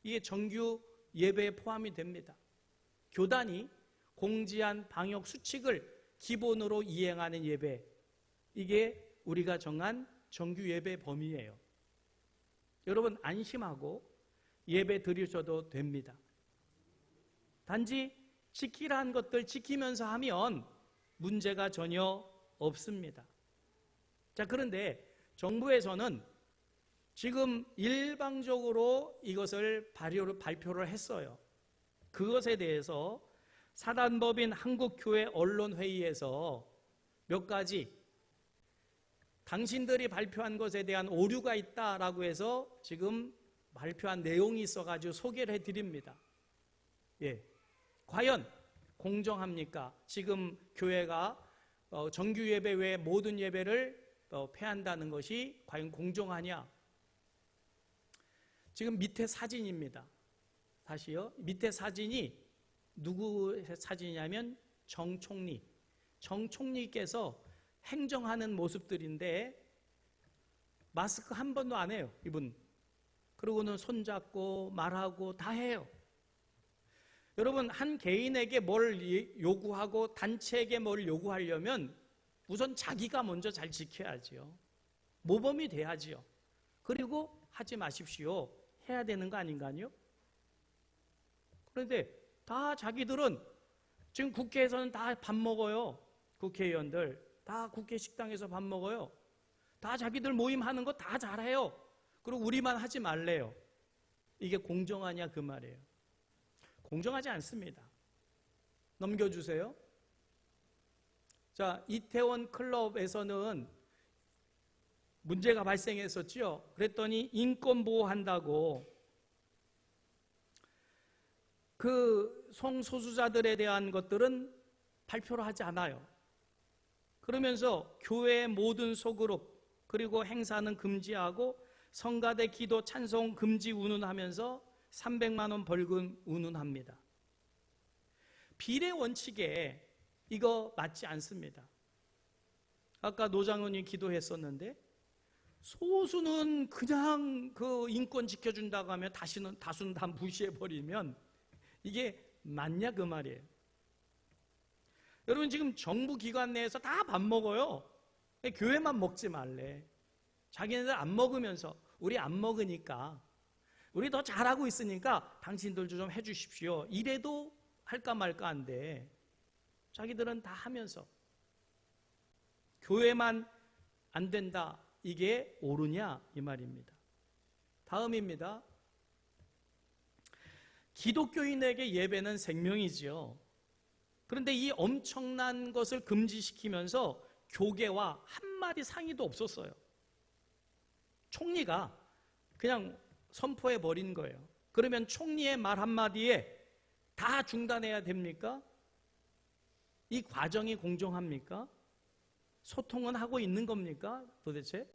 이게 정규 예배에 포함이 됩니다. 교단이 공지한 방역 수칙을 기본으로 이행하는 예배, 이게 우리가 정한 정규 예배 범위예요. 여러분 안심하고 예배 드리셔도 됩니다. 단지 지키라 한 것들 지키면서 하면 문제가 전혀 없습니다. 자, 그런데 정부에서는 지금 일방적으로 이것을 발표를 했어요. 그것에 대해서 사단법인 한국교회 언론회의에서 몇 가지 당신들이 발표한 것에 대한 오류가 있다라고 해서 지금 발표한 내용이 있어가지고 소개를 해드립니다. 예, 과연 공정합니까? 지금 교회가 정규 예배 외에 모든 예배를 폐한다는 것이 과연 공정하냐? 지금 밑에 사진입니다. 다시요. 밑에 사진이 누구 사진이냐면 정 총리께서 행정하는 모습들인데 마스크 한 번도 안 해요, 이분. 그러고는 손잡고 말하고 다 해요. 여러분, 한 개인에게 뭘 요구하고 단체에게 뭘 요구하려면 우선 자기가 먼저 잘 지켜야지요. 모범이 돼야지요. 그리고 하지 마십시오. 해야 되는 거 아닌가요? 그런데 다 자기들은 지금 국회에서는 다 밥 먹어요. 국회의원들 다 국회 식당에서 밥 먹어요. 다 자기들 모임하는 거 다 잘해요. 그리고 우리만 하지 말래요. 이게 공정하냐 그 말이에요. 공정하지 않습니다. 넘겨주세요. 자, 이태원 클럽에서는 문제가 발생했었죠. 그랬더니 인권 보호한다고 그 성소수자들에 대한 것들은 발표를 하지 않아요. 그러면서 교회의 모든 소그룹 그리고 행사는 금지하고 성가대 기도 찬송 금지 운운하면서 300만 원 벌금 운운합니다. 비례 원칙에 이거 맞지 않습니다. 아까 노장훈이 기도했었는데 소수는 그냥 그 인권 지켜준다고 하면 다수는 다 무시해버리면 이게 맞냐 그 말이에요. 여러분, 지금 정부 기관 내에서 다 밥 먹어요. 교회만 먹지 말래. 자기네들 안 먹으면서 우리 안 먹으니까 우리 더 잘하고 있으니까 당신들도 좀 해주십시오. 이래도 할까 말까 한데 자기들은 다 하면서 교회만 안 된다. 이게 옳으냐 이 말입니다. 다음입니다. 기독교인에게 예배는 생명이지요. 그런데 이 엄청난 것을 금지시키면서 교계와 한마디 상의도 없었어요. 총리가 그냥 선포해 버린 거예요. 그러면 총리의 말 한마디에 다 중단해야 됩니까? 이 과정이 공정합니까? 소통은 하고 있는 겁니까? 도대체?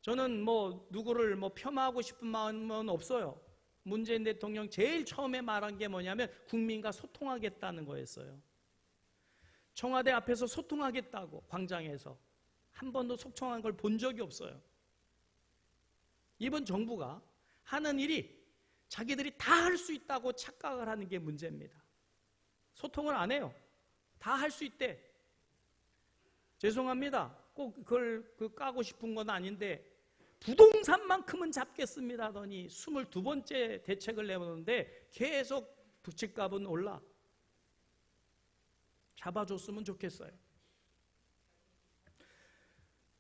저는 누구를 폄하하고 싶은 마음은 없어요. 문재인 대통령 제일 처음에 말한 게 뭐냐면 국민과 소통하겠다는 거였어요. 청와대 앞에서 소통하겠다고, 광장에서. 한 번도 소통한 걸 본 적이 없어요. 이번 정부가 하는 일이 자기들이 다 할 수 있다고 착각을 하는 게 문제입니다. 소통을 안 해요. 다 할 수 있대. 죄송합니다. 꼭 그걸 까고 싶은 건 아닌데 부동산만큼은 잡겠습니다 하더니 22번째 대책을 내놓는데 계속 부채값은 올라. 잡아줬으면 좋겠어요.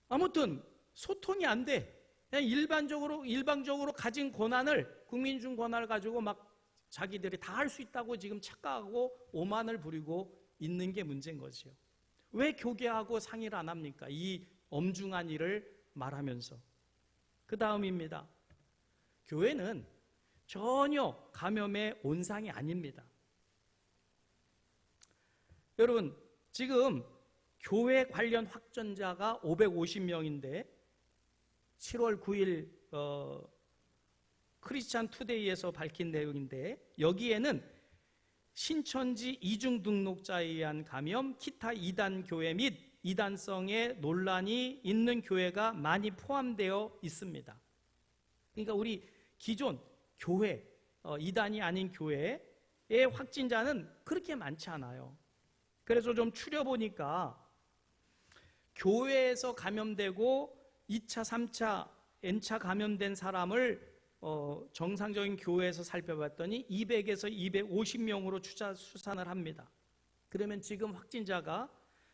아무튼 소통이 안 돼. 그냥 일방적으로 가진 권한을, 국민 중 권한을 가지고 막 자기들이 다 할 수 있다고 지금 착각하고 오만을 부리고 있는 게 문제인 거지요. 왜 교계하고 상의를 안 합니까? 이 엄중한 일을 말하면서. 그 다음입니다. 교회는 전혀 감염의 온상이 아닙니다. 여러분, 지금 교회 관련 확진자가 550명인데 7월 9일 크리스찬 투데이에서 밝힌 내용인데 여기에는 신천지 이중 등록자에 의한 감염, 기타 이단 교회 및 이단성의 논란이 있는 교회가 많이 포함되어 있습니다. 그러니까 우리 기존 교회, 이단이 아닌 교회의 확진자는 그렇게 많지 않아요. 그래서 좀 추려보니까 교회에서 감염되고 2차, 3차, N차 감염된 사람을 정상적인 교회에서 살펴봤더니 200에서 250명으로 추산을 합니다. 그러면 지금 확진자가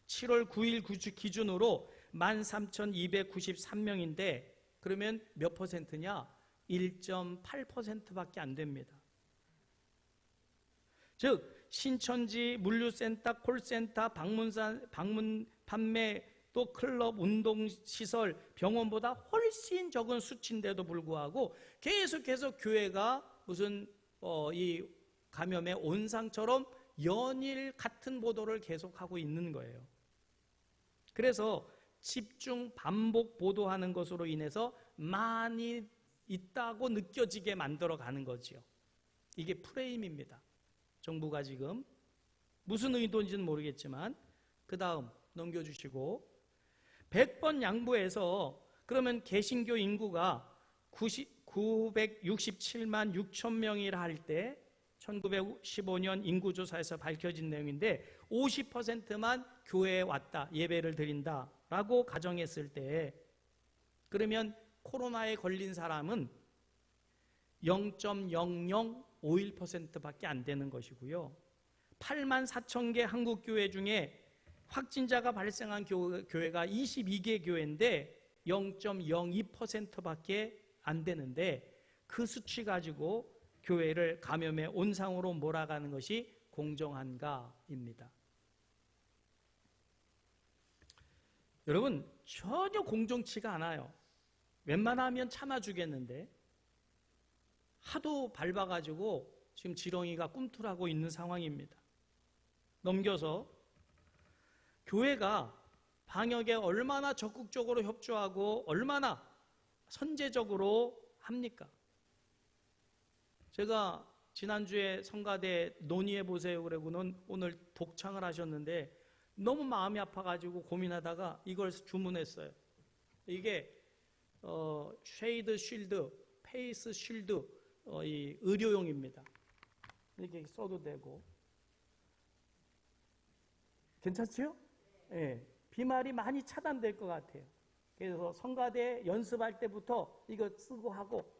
7월 9일 기준으로 13,293명인데 그러면 몇 퍼센트냐? 1.8%밖에 안 됩니다. 즉 신천지 물류센터, 콜센터, 방문 판매, 또 클럽, 운동시설, 병원보다 훨씬 적은 수치인데도 불구하고 계속해서 교회가 무슨 이 감염의 온상처럼 연일 같은 보도를 계속하고 있는 거예요. 그래서 집중 반복 보도하는 것으로 인해서 많이 있다고 느껴지게 만들어 가는 거지요. 이게 프레임입니다. 정부가 지금 무슨 의도인지는 모르겠지만 그 다음 넘겨주시고 100번 양보해서 그러면 개신교 인구가 967만 6천 명이라 할 때 1915년 인구조사에서 밝혀진 내용인데 50%만 교회에 왔다, 예배를 드린다라고 가정했을 때 그러면 코로나에 걸린 사람은 0.0051%밖에 안 되는 것이고요. 8만 4천 개 한국교회 중에 확진자가 발생한 교회가 22개 교회인데 0.02%밖에 안 되는데 그 수치 가지고 교회를 감염의 온상으로 몰아가는 것이 공정한가입니다. 여러분, 전혀 공정치가 않아요. 웬만하면 참아주겠는데 하도 밟아가지고 지금 지렁이가 꿈틀하고 있는 상황입니다. 넘겨서 교회가 방역에 얼마나 적극적으로 협조하고 얼마나 선제적으로 합니까? 제가 지난주에 성가대 논의해보세요 그러고는 오늘 독창을 하셨는데 너무 마음이 아파가지고 고민하다가 이걸 주문했어요. 이게 쉐이드 쉴드, 페이스 쉴드 이 의료용입니다. 이렇게 써도 되고 괜찮죠? 예, 비말이 많이 차단될 것 같아요. 그래서 성가대 연습할 때부터 이거 쓰고 하고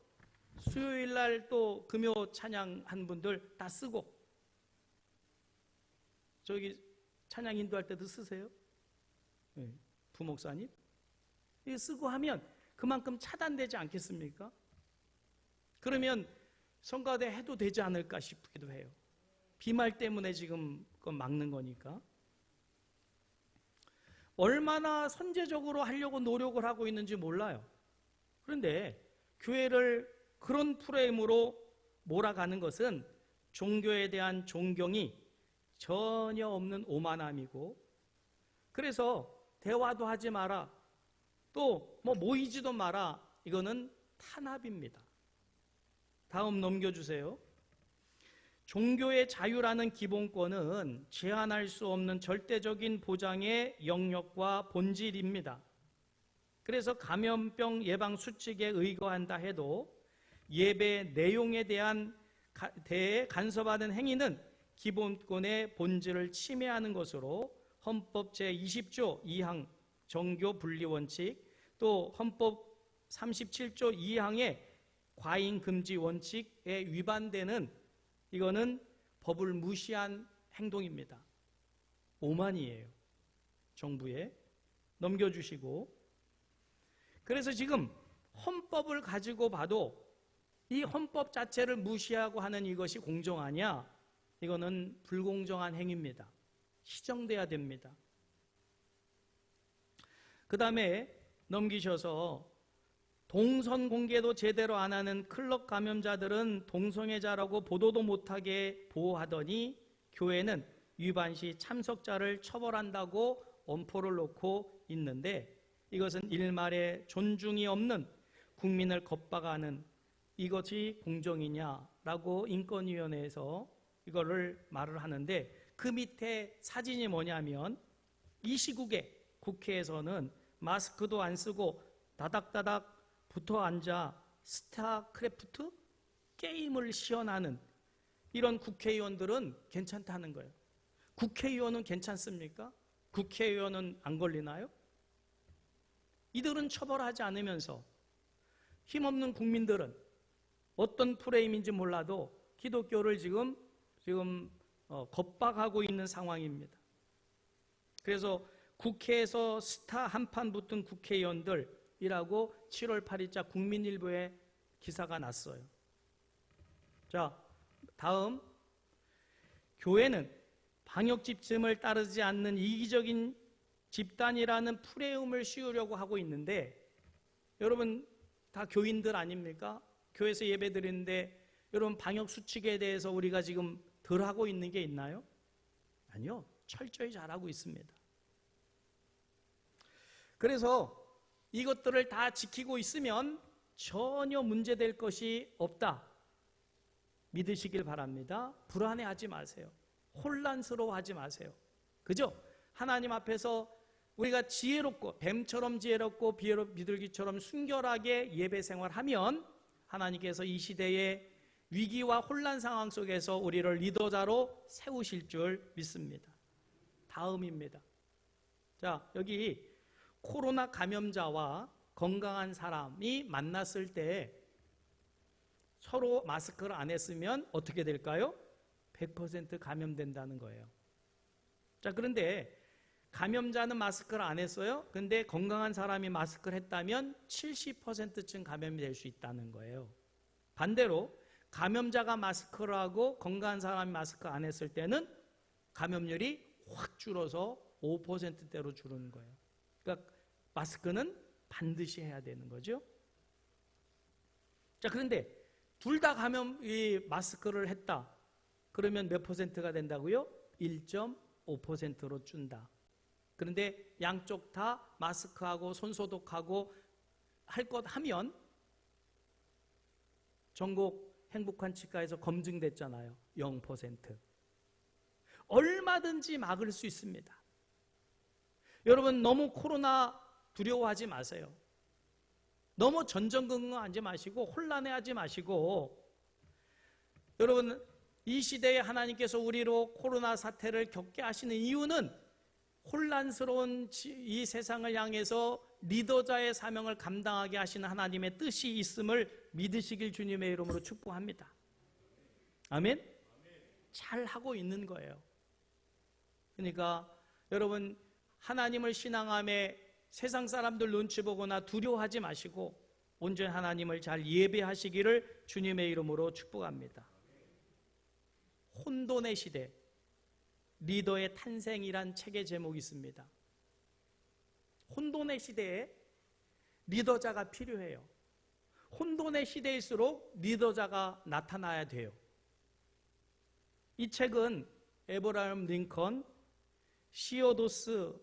수요일 날 또 금요 찬양한 분들 다 쓰고 저기 찬양 인도할 때도 쓰세요? 예, 부목사님? 이거 쓰고 하면 그만큼 차단되지 않겠습니까? 그러면 성가대 해도 되지 않을까 싶기도 해요. 비말 때문에 지금 그건 막는 거니까. 얼마나 선제적으로 하려고 노력을 하고 있는지 몰라요. 그런데 교회를 그런 프레임으로 몰아가는 것은 종교에 대한 존경이 전혀 없는 오만함이고, 그래서 대화도 하지 마라, 또 뭐 모이지도 마라, 이거는 탄압입니다. 다음 넘겨주세요. 종교의 자유라는 기본권은 제한할 수 없는 절대적인 보장의 영역과 본질입니다. 그래서 감염병 예방 수칙에 의거한다 해도 예배 내용에 대해 간섭하는 행위는 기본권의 본질을 침해하는 것으로 헌법 제20조 2항 정교 분리 원칙, 또 헌법 37조 2항의 과잉 금지 원칙에 위반되는, 이거는 법을 무시한 행동입니다. 오만이에요. 정부에 넘겨주시고. 그래서 지금 헌법을 가지고 봐도 이 헌법 자체를 무시하고 하는 이것이 공정하냐? 이거는 불공정한 행위입니다. 시정돼야 됩니다. 그 다음에 넘기셔서 동선 공개도 제대로 안 하는 클럽 감염자들은 동성애자라고 보도도 못하게 보호하더니 교회는 위반 시 참석자를 처벌한다고 엄포를 놓고 있는데, 이것은 일말의 존중이 없는 국민을 겁박하는, 이것이 공정이냐라고 인권위원회에서 이거를 말을 하는데, 그 밑에 사진이 뭐냐면 이 시국에 국회에서는 마스크도 안 쓰고 다닥다닥 붙어 앉아 스타크래프트 게임을 시연하는 이런 국회의원들은 괜찮다는 거예요. 국회의원은 괜찮습니까? 국회의원은 안 걸리나요? 이들은 처벌하지 않으면서 힘없는 국민들은 어떤 프레임인지 몰라도 기독교를 지금 겁박하고 있는 상황입니다. 그래서 국회에서 스타 한판 붙은 국회의원들이라고 7월 8일자 국민일보에 기사가 났어요. 자, 다음, 교회는 방역 지침을 따르지 않는 이기적인 집단이라는 프레임을 씌우려고 하고 있는데, 여러분 다 교인들 아닙니까? 교회에서 예배 드리는데 여러분 방역 수칙에 대해서 우리가 지금 덜 하고 있는 게 있나요? 아니요, 철저히 잘하고 있습니다. 그래서 이것들을 다 지키고 있으면 전혀 문제될 것이 없다 믿으시길 바랍니다. 불안해하지 마세요. 혼란스러워하지 마세요. 그죠? 하나님 앞에서 우리가 지혜롭고 뱀처럼 지혜롭고 비둘기처럼 순결하게 예배 생활하면 하나님께서 이 시대의 위기와 혼란 상황 속에서 우리를 리더자로 세우실 줄 믿습니다. 다음입니다. 자, 여기 코로나 감염자와 건강한 사람이 만났을 때 서로 마스크를 안 했으면 어떻게 될까요? 100% 감염된다는 거예요. 자, 그런데 감염자는 마스크를 안 했어요. 근데 건강한 사람이 마스크를 했다면 70%쯤 감염이 될 수 있다는 거예요. 반대로 감염자가 마스크를 하고 건강한 사람이 마스크 안 했을 때는 감염률이 확 줄어서 5%대로 줄는 거예요. 그러니까 마스크는 반드시 해야 되는 거죠. 자, 그런데 둘 다 마스크를 했다. 그러면 몇 퍼센트가 된다고요? 1.5%로 준다. 그런데 양쪽 다 마스크하고 손소독하고 할 것 하면 전국 행복한 치과에서 검증됐잖아요. 0%. 얼마든지 막을 수 있습니다. 여러분 너무 코로나 두려워하지 마세요. 너무 전전긍긍하지 마시고 혼란해하지 마시고, 여러분 이 시대에 하나님께서 우리로 코로나 사태를 겪게 하시는 이유는 혼란스러운 이 세상을 향해서 리더자의 사명을 감당하게 하시는 하나님의 뜻이 있음을 믿으시길 주님의 이름으로 축복합니다. 아멘? 잘 하고 있는 거예요. 그러니까 여러분 하나님을 신앙함에 세상 사람들 눈치 보거나 두려워하지 마시고 온전히 하나님을 잘 예배하시기를 주님의 이름으로 축복합니다. 혼돈의 시대, 리더의 탄생이란 책의 제목이 있습니다. 혼돈의 시대에 리더자가 필요해요. 혼돈의 시대일수록 리더자가 나타나야 돼요. 이 책은 에브라임 링컨, 시어도어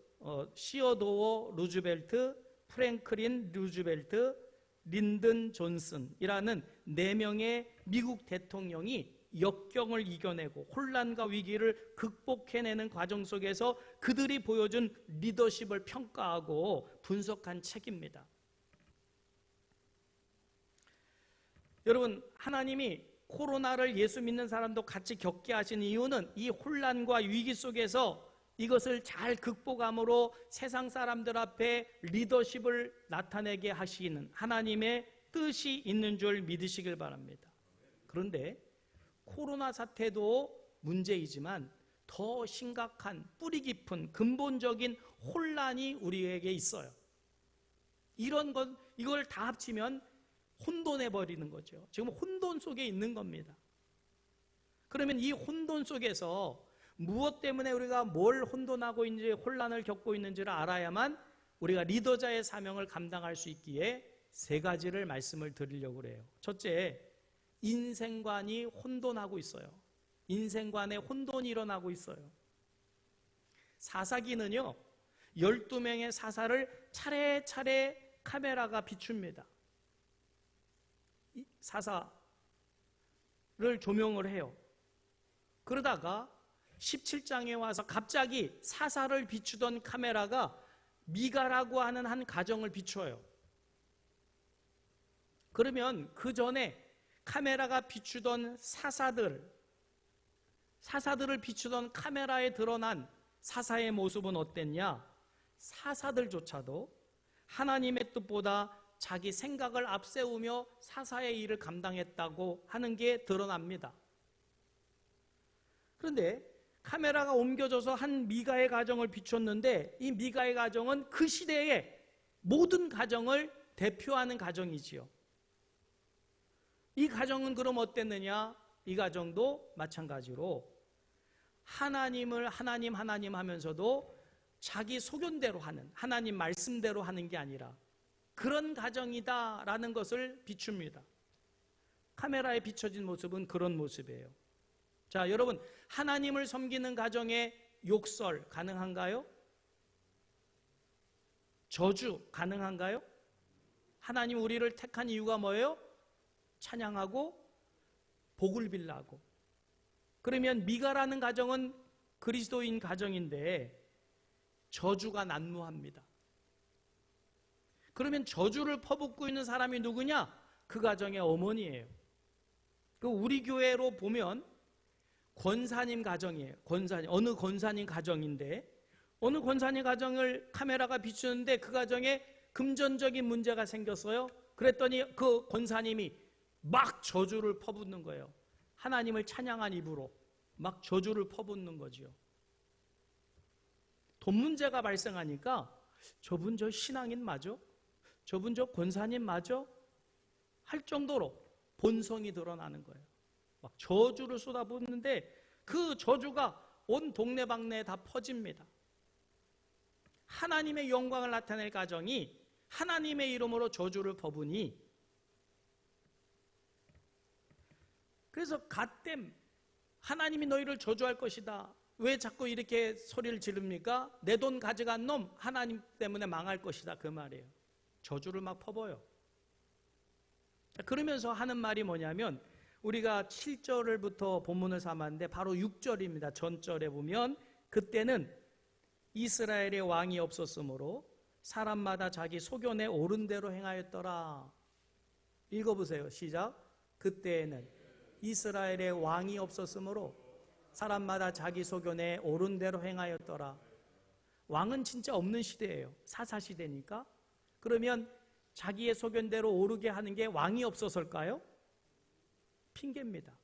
루즈벨트, 프랭클린 루즈벨트, 린든 존슨이라는 4명의 미국 대통령이 역경을 이겨내고 혼란과 위기를 극복해내는 과정 속에서 그들이 보여준 리더십을 평가하고 분석한 책입니다. 여러분, 하나님이 코로나를 예수 믿는 사람도 같이 겪게 하신 이유는 이 혼란과 위기 속에서 이것을 잘 극복함으로 세상 사람들 앞에 리더십을 나타내게 하시는 하나님의 뜻이 있는 줄 믿으시길 바랍니다. 그런데 코로나 사태도 문제이지만 더 심각한 뿌리 깊은 근본적인 혼란이 우리에게 있어요. 이걸 다 합치면 혼돈해 버리는 거죠. 지금 혼돈 속에 있는 겁니다. 그러면 이 혼돈 속에서 무엇 때문에 우리가 뭘 혼돈하고 있는지, 혼란을 겪고 있는지를 알아야만 우리가 리더자의 사명을 감당할 수 있기에 3가지를 말씀을 드리려고 그래요. 첫째, 인생관이 혼돈하고 있어요. 인생관에 혼돈이 일어나고 있어요. 사사기는요, 12명의 사사를 차례차례 카메라가 비춥니다. 사사를 조명을 해요. 그러다가 17장에 와서 갑자기 사사를 비추던 카메라가 미가라고 하는 한 가정을 비춰요. 그러면 그 전에 카메라가 비추던 사사들을 비추던 카메라에 드러난 사사의 모습은 어땠냐? 사사들조차도 하나님의 뜻보다 자기 생각을 앞세우며 사사의 일을 감당했다고 하는 게 드러납니다. 그런데 카메라가 옮겨져서 한 미가의 가정을 비췄는데 이 미가의 가정은 그 시대의 모든 가정을 대표하는 가정이지요. 이 가정은 그럼 어땠느냐? 이 가정도 마찬가지로 하나님을 하나님 하면서도 자기 소견대로 하는, 하나님 말씀대로 하는 게 아니라 그런 가정이다라는 것을 비춥니다. 카메라에 비춰진 모습은 그런 모습이에요. 자, 여러분, 하나님을 섬기는 가정에 욕설 가능한가요? 저주 가능한가요? 하나님 우리를 택한 이유가 뭐예요? 찬양하고 복을 빌라고. 그러면 미가라는 가정은 그리스도인 가정인데 저주가 난무합니다. 그러면 저주를 퍼붓고 있는 사람이 누구냐? 그 가정의 어머니예요. 우리 교회로 보면 권사님 가정이에요. 어느 권사님 가정인데 어느 권사님 가정을 카메라가 비추는데 그 가정에 금전적인 문제가 생겼어요. 그랬더니 그 권사님이 막 저주를 퍼붓는 거예요. 하나님을 찬양한 입으로 막 저주를 퍼붓는 거지요. 돈 문제가 발생하니까 저분 저 신앙인 맞아? 저분 저 권사님 맞아? 할 정도로 본성이 드러나는 거예요. 막 저주를 쏟아붓는데 그 저주가 온 동네방네에 다 퍼집니다. 하나님의 영광을 나타낼 가정이 하나님의 이름으로 저주를 퍼부니, 그래서 갓댐 하나님이 너희를 저주할 것이다. 왜 자꾸 이렇게 소리를 지릅니까? 내 돈 가져간 놈 하나님 때문에 망할 것이다, 그 말이에요. 저주를 막 퍼버요. 그러면서 하는 말이 뭐냐면, 우리가 7절부터 본문을 삼았는데 바로 6절입니다. 전절에 보면 그때는 이스라엘의 왕이 없었으므로 사람마다 자기 소견에 옳은 대로 행하였더라. 읽어보세요. 시작. 그때에는 이스라엘의 왕이 없었으므로 사람마다 자기 소견에 옳은 대로 행하였더라. 왕은 진짜 없는 시대예요. 사사시대니까. 그러면 자기의 소견대로 오르게 하는 게 왕이 없어서일까요? 핑계입니다.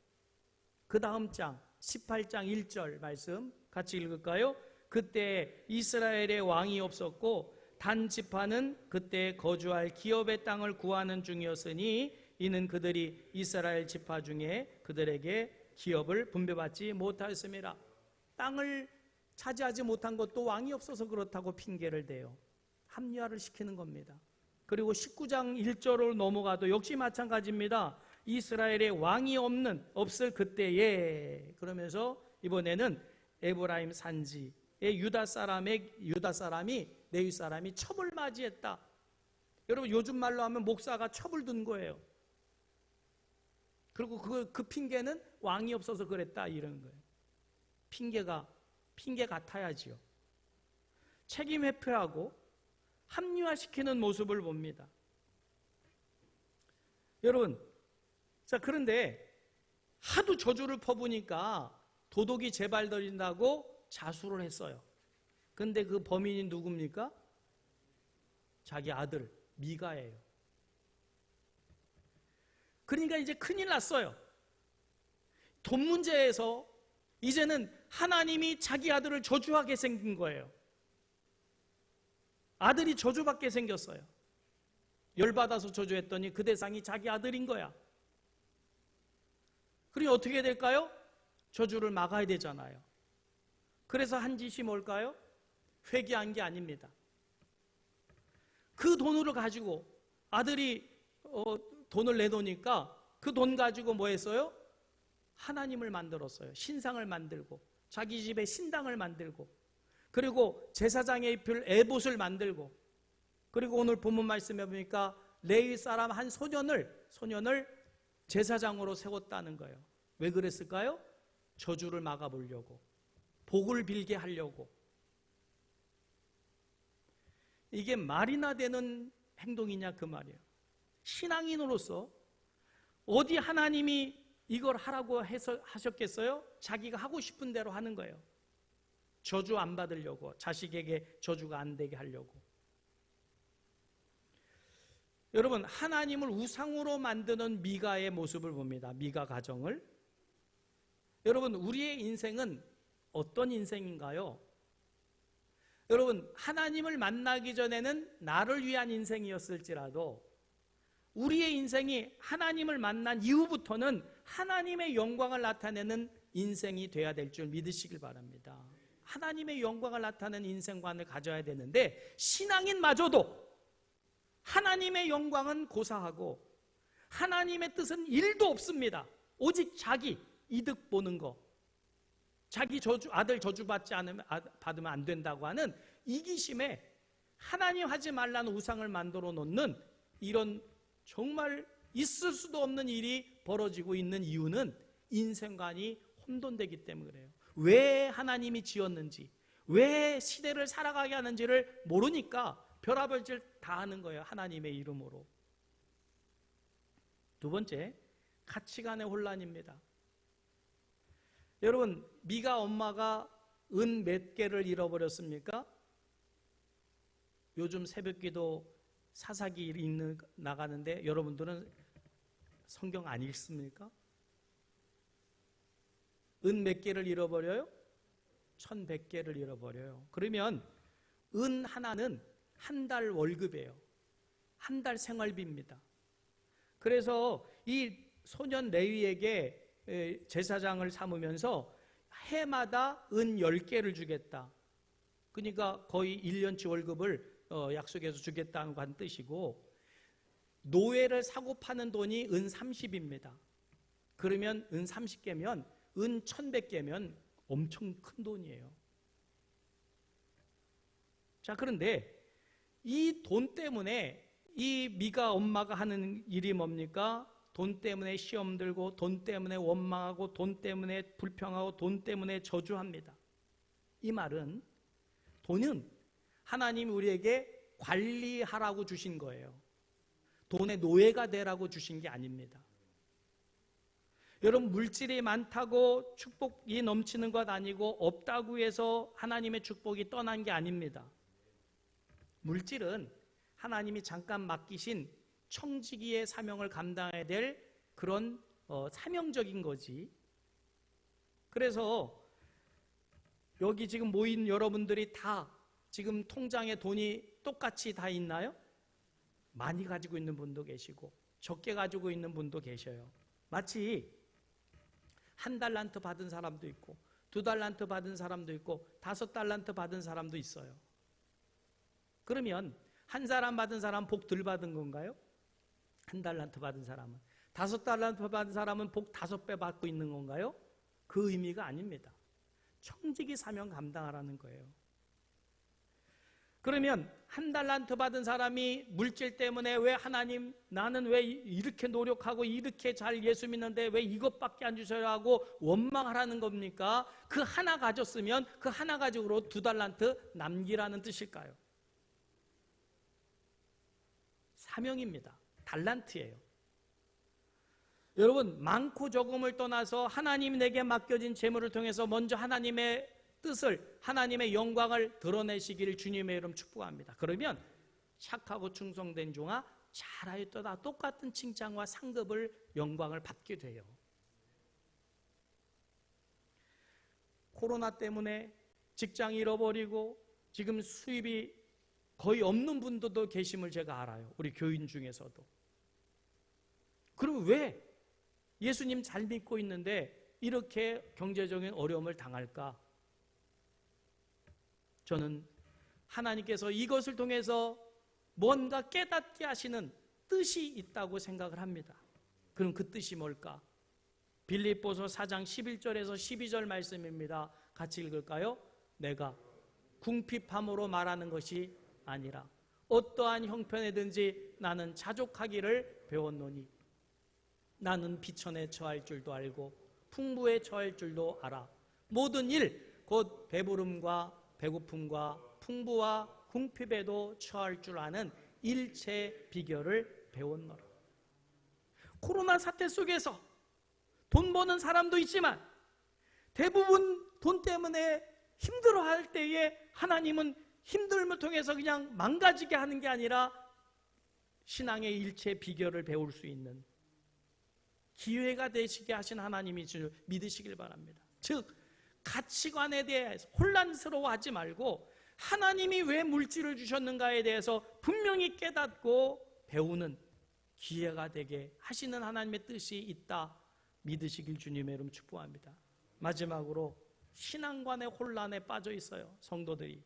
그 다음 장 18장 1절 말씀 같이 읽을까요? 그때 이스라엘의 왕이 없었고 단 지파는 그때 거주할 기업의 땅을 구하는 중이었으니 이는 그들이 이스라엘 지파 중에 그들에게 기업을 분배받지 못하였습니다. 땅을 차지하지 못한 것도 왕이 없어서 그렇다고 핑계를 대요. 합리화를 시키는 겁니다. 그리고 19장 1절로 넘어가도 역시 마찬가지입니다. 이스라엘에 왕이 없을 그때에, 그러면서 이번에는 에브라임 산지의 유다 사람이 레위 사람이 첩을 맞이했다. 여러분 요즘 말로 하면 목사가 첩을 둔 거예요. 그리고 그 핑계는 왕이 없어서 그랬다 이런 거예요. 핑계 같아야지요. 책임 회피하고 합리화시키는 모습을 봅니다. 여러분, 자 그런데 하도 저주를 퍼부니까 도둑이 재발들린다고 자수를 했어요. 근데 그 범인이 누굽니까? 자기 아들 미가예요. 그러니까 이제 큰일 났어요. 돈 문제에서 이제는 하나님이 자기 아들을 저주하게 생긴 거예요. 아들이 저주받게 생겼어요. 열받아서 저주했더니 그 대상이 자기 아들인 거야. 그러니 어떻게 될까요? 저주를 막아야 되잖아요. 그래서 한 짓이 뭘까요? 회개한 게 아닙니다. 그 돈을 가지고 아들이 돈을 내놓으니까 그 돈 가지고 뭐 했어요? 하나님을 만들었어요. 신상을 만들고 자기 집에 신당을 만들고 그리고 제사장에 입힐 에봇을 만들고 그리고 오늘 본문 말씀해 보니까 레위 사람 한 소년을 제사장으로 세웠다는 거예요. 왜 그랬을까요? 저주를 막아보려고, 복을 빌게 하려고. 이게 말이나 되는 행동이냐 그 말이에요. 신앙인으로서 어디 하나님이 이걸 하라고 해서 하셨겠어요? 자기가 하고 싶은 대로 하는 거예요. 저주 안 받으려고, 자식에게 저주가 안 되게 하려고. 여러분, 하나님을 우상으로 만드는 미가의 모습을 봅니다. 미가 가정을. 여러분, 우리의 인생은 어떤 인생인가요? 여러분, 하나님을 만나기 전에는 나를 위한 인생이었을지라도 우리의 인생이 하나님을 만난 이후부터는 하나님의 영광을 나타내는 인생이 돼야 될 줄 믿으시길 바랍니다. 하나님의 영광을 나타내는 인생관을 가져야 되는데 신앙인마저도 하나님의 영광은 고사하고 하나님의 뜻은 1도 없습니다. 오직 자기 이득 보는 거, 자기 아들 저주받지 받으면 안 된다고 하는 이기심에 하나님 하지 말라는 우상을 만들어 놓는 이런 정말 있을 수도 없는 일이 벌어지고 있는 이유는 인생관이 혼돈되기 때문에 그래요. 왜 하나님이 지었는지, 왜 시대를 살아가게 하는지를 모르니까 별아별짓 다 하는 거예요. 하나님의 이름으로. 두 번째, 가치관의 혼란입니다. 여러분, 미가 엄마가 은 몇 개를 잃어버렸습니까? 요즘 새벽기도 사사기 나가는데 여러분들은 성경 안 읽습니까? 은 몇 개를 잃어버려요? 1100개를 잃어버려요. 그러면 은 하나는 한 달 월급이에요. 한 달 생활비입니다. 그래서 이 소년 레위에게 제사장을 삼으면서 해마다 은 10개를 주겠다. 그러니까 거의 1년치 월급을 약속해서 주겠다는 뜻이고, 노예를 사고 파는 돈이 은 30입니다. 그러면 은 30개면 은 1100개면 엄청 큰 돈이에요. 자, 그런데 이 돈 때문에 이 미가 엄마가 하는 일이 뭡니까? 돈 때문에 시험 들고, 돈 때문에 원망하고, 돈 때문에 불평하고, 돈 때문에 저주합니다. 이 말은 돈은 하나님이 우리에게 관리하라고 주신 거예요. 돈의 노예가 되라고 주신 게 아닙니다. 여러분, 물질이 많다고 축복이 넘치는 것 아니고 없다고 해서 하나님의 축복이 떠난 게 아닙니다. 물질은 하나님이 잠깐 맡기신 청지기의 사명을 감당해야 될 그런 사명적인 거지. 그래서 여기 지금 모인 여러분들이 다 지금 통장에 돈이 똑같이 다 있나요? 많이 가지고 있는 분도 계시고 적게 가지고 있는 분도 계셔요. 마치 1달란트 받은 사람도 있고 2달란트 받은 사람도 있고 5달란트 받은 사람도 있어요. 그러면 한 사람 받은 사람 복 덜 받은 건가요? 1달란트 받은 사람은. 5달란트 받은 사람은 복 5배 받고 있는 건가요? 그 의미가 아닙니다. 청지기 사명 감당하라는 거예요. 그러면 1달란트 받은 사람이 물질 때문에 왜 하나님 나는 왜 이렇게 노력하고 이렇게 잘 예수 믿는데 왜 이것밖에 안 주셔야 하고 원망하라는 겁니까? 그 하나 가졌으면 그 하나 가지고 2달란트 남기라는 뜻일까요? 사명입니다. 달란트예요. 여러분, 많고 적음을 떠나서 하나님이 내게 맡겨진 재물을 통해서 먼저 하나님의 뜻을, 하나님의 영광을 드러내시기를 주님의 이름 축복합니다. 그러면 착하고 충성된 종아 잘하였도다 똑같은 칭찬과 상급을, 영광을 받게 돼요. 코로나 때문에 직장 잃어버리고 지금 수입이 거의 없는 분들도 계심을 제가 알아요. 우리 교인 중에서도. 그럼 왜 예수님 잘 믿고 있는데 이렇게 경제적인 어려움을 당할까? 저는 하나님께서 이것을 통해서 뭔가 깨닫게 하시는 뜻이 있다고 생각을 합니다. 그럼 그 뜻이 뭘까? 빌립보서 4장 11절에서 12절 말씀입니다. 같이 읽을까요? 내가 궁핍함으로 말하는 것이 아니라 어떠한 형편에든지 나는 자족하기를 배웠노니 나는 비천에 처할 줄도 알고 풍부에 처할 줄도 알아. 모든 일 곧 배부름과 배고픔과 풍부와 궁핍에도 처할 줄 아는 일체 비결을 배웠노라. 코로나 사태 속에서 돈 버는 사람도 있지만 대부분 돈 때문에 힘들어할 때에 하나님은 힘듦을 통해서 그냥 망가지게 하는 게 아니라 신앙의 일체 비결을 배울 수 있는 기회가 되시게 하신 하나님이 줄 믿으시길 바랍니다. 즉 가치관에 대해서 혼란스러워하지 말고 하나님이 왜 물질을 주셨는가에 대해서 분명히 깨닫고 배우는 기회가 되게 하시는 하나님의 뜻이 있다 믿으시길 주님의 이름 축복합니다. 마지막으로 신앙관의 혼란에 빠져 있어요. 성도들이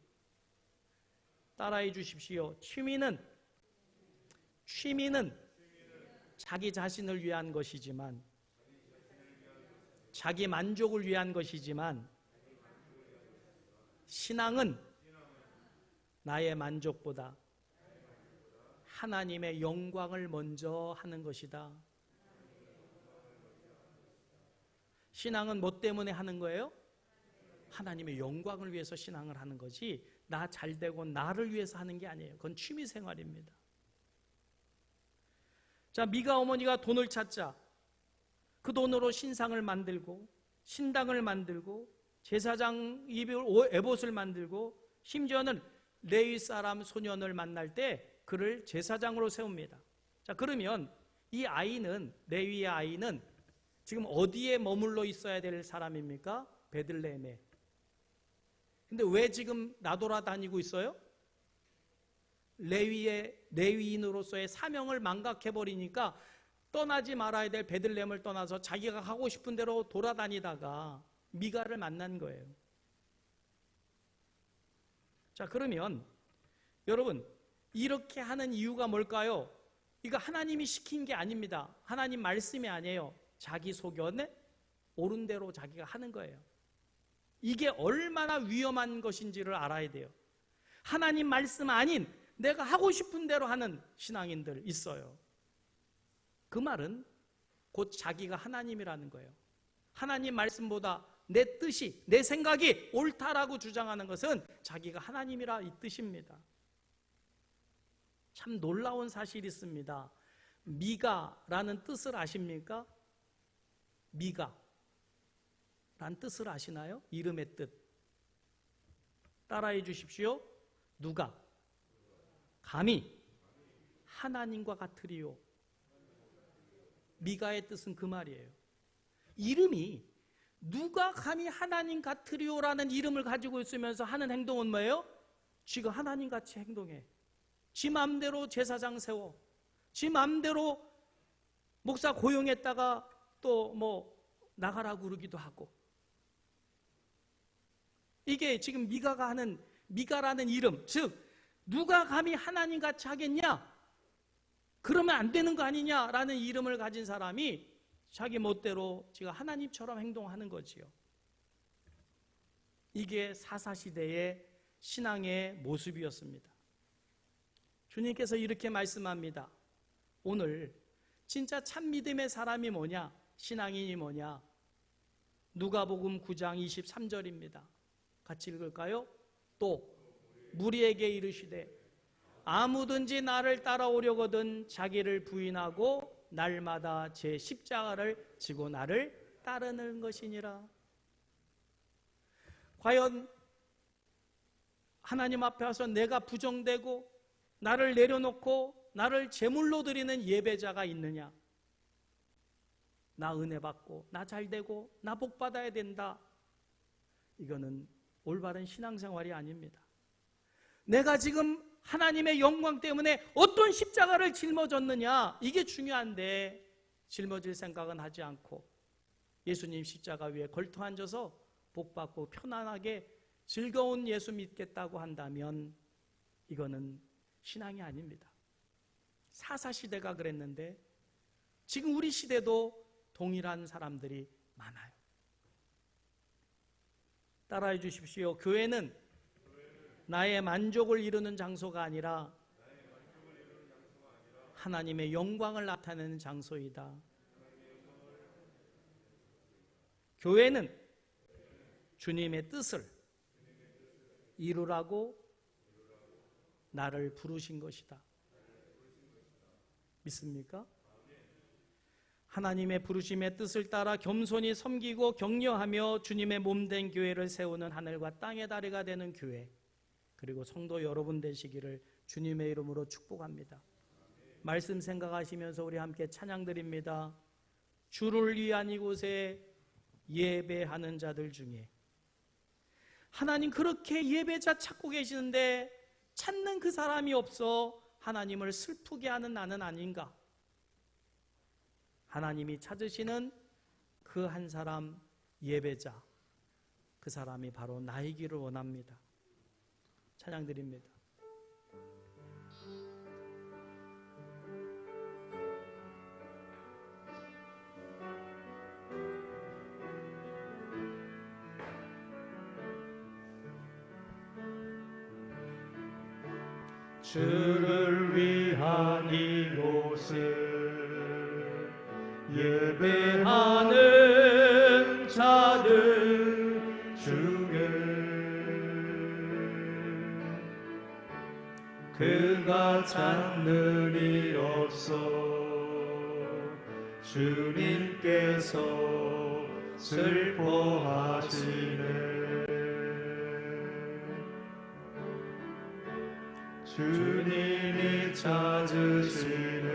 따라해 주십시오. 취미는 자기 자신을 위한 것이지만, 자기 만족을 위한 것이지만, 신앙은 나의 만족보다 하나님의 영광을 먼저 하는 것이다. 신앙은 뭐 때문에 하는 거예요? 하나님의 영광을 위해서 신앙을 하는 거지 나 잘되고 나를 위해서 하는 게 아니에요. 그건 취미생활입니다. 자, 미가 어머니가 돈을 찾자 그 돈으로 신상을 만들고 신당을 만들고 제사장 에봇을 만들고 심지어는 레위 사람 소년을 만날 때 그를 제사장으로 세웁니다. 자, 그러면 이 아이는, 레위의 아이는 지금 어디에 머물러 있어야 될 사람입니까? 베들레헴에. 근데 왜 지금 나돌아다니고 있어요? 레위인으로서의 사명을 망각해버리니까 떠나지 말아야 될 베들레헴을 떠나서 자기가 가고 싶은 대로 돌아다니다가 미가를 만난 거예요. 자, 그러면 여러분 이렇게 하는 이유가 뭘까요? 이거 하나님이 시킨 게 아닙니다. 하나님 말씀이 아니에요. 자기 소견에 옳은 대로 자기가 하는 거예요. 이게 얼마나 위험한 것인지를 알아야 돼요. 하나님 말씀 아닌 내가 하고 싶은 대로 하는 신앙인들 있어요. 그 말은 곧 자기가 하나님이라는 거예요. 하나님 말씀보다 내 뜻이, 내 생각이 옳다라고 주장하는 것은 자기가 하나님이라 이 뜻입니다. 참 놀라운 사실이 있습니다. 미가라는 뜻을 아십니까? 미가라는 뜻을 아시나요? 이름의 뜻. 따라해 주십시오. 누가 감히 하나님과 같으리요. 미가의 뜻은 그 말이에요. 이름이 누가 감히 하나님 같으리요라는 이름을 가지고 있으면서 하는 행동은 뭐예요? 쥐가 하나님같이 행동해. 지 마음대로 제사장 세워, 지 마음대로 목사 고용했다가 또 뭐 나가라고 그러기도 하고. 이게 지금 미가가 하는, 미가라는 이름, 즉 누가 감히 하나님 같이 하겠냐? 그러면 안 되는 거 아니냐라는 이름을 가진 사람이 자기 멋대로 지금 하나님처럼 행동하는 거지요. 이게 사사시대의 신앙의 모습이었습니다. 주님께서 이렇게 말씀합니다. 오늘 진짜 참 믿음의 사람이 뭐냐? 신앙인이 뭐냐? 누가복음 9장 23절입니다. 같이 읽을까요? 또 무리에게 이르시되 아무든지 나를 따라오려거든 자기를 부인하고 날마다 제 십자가를 지고 나를 따르는 것이니라. 과연 하나님 앞에 와서 내가 부정되고 나를 내려놓고 나를 제물로 드리는 예배자가 있느냐? 나 은혜 받고 나 잘되고 나 복 받아야 된다. 이거는 올바른 신앙생활이 아닙니다. 내가 지금 하나님의 영광 때문에 어떤 십자가를 짊어졌느냐, 이게 중요한데 짊어질 생각은 하지 않고 예수님 십자가 위에 걸터 앉아서 복 받고 편안하게 즐거운 예수 믿겠다고 한다면 이거는 신앙이 아닙니다. 사사시대가 그랬는데 지금 우리 시대도 동일한 사람들이 많아요. 따라해 주십시오. 교회는 나의 만족을 이루는 장소가 아니라 하나님의 영광을 나타내는 장소이다. 교회는 주님의 뜻을 이루라고 나를 부르신 것이다. 믿습니까? 하나님의 부르심의 뜻을 따라 겸손히 섬기고 격려하며 주님의 몸된 교회를 세우는 하늘과 땅의 다리가 되는 교회, 그리고 성도 여러분 되시기를 주님의 이름으로 축복합니다. 말씀 생각하시면서 우리 함께 찬양 드립니다. 주를 위한 이곳에 예배하는 자들 중에 하나님 그렇게 예배자 찾고 계시는데 찾는 그 사람이 없어 하나님을 슬프게 하는 나는 아닌가? 하나님이 찾으시는 그 한 사람 예배자, 그 사람이 바로 나이기를 원합니다. 찬양 드립니다. 주를 위한 이곳을 예배하는 자들 중에 그가 찾는 이 없어 주님께서 슬퍼하시네. 주님이 찾으시는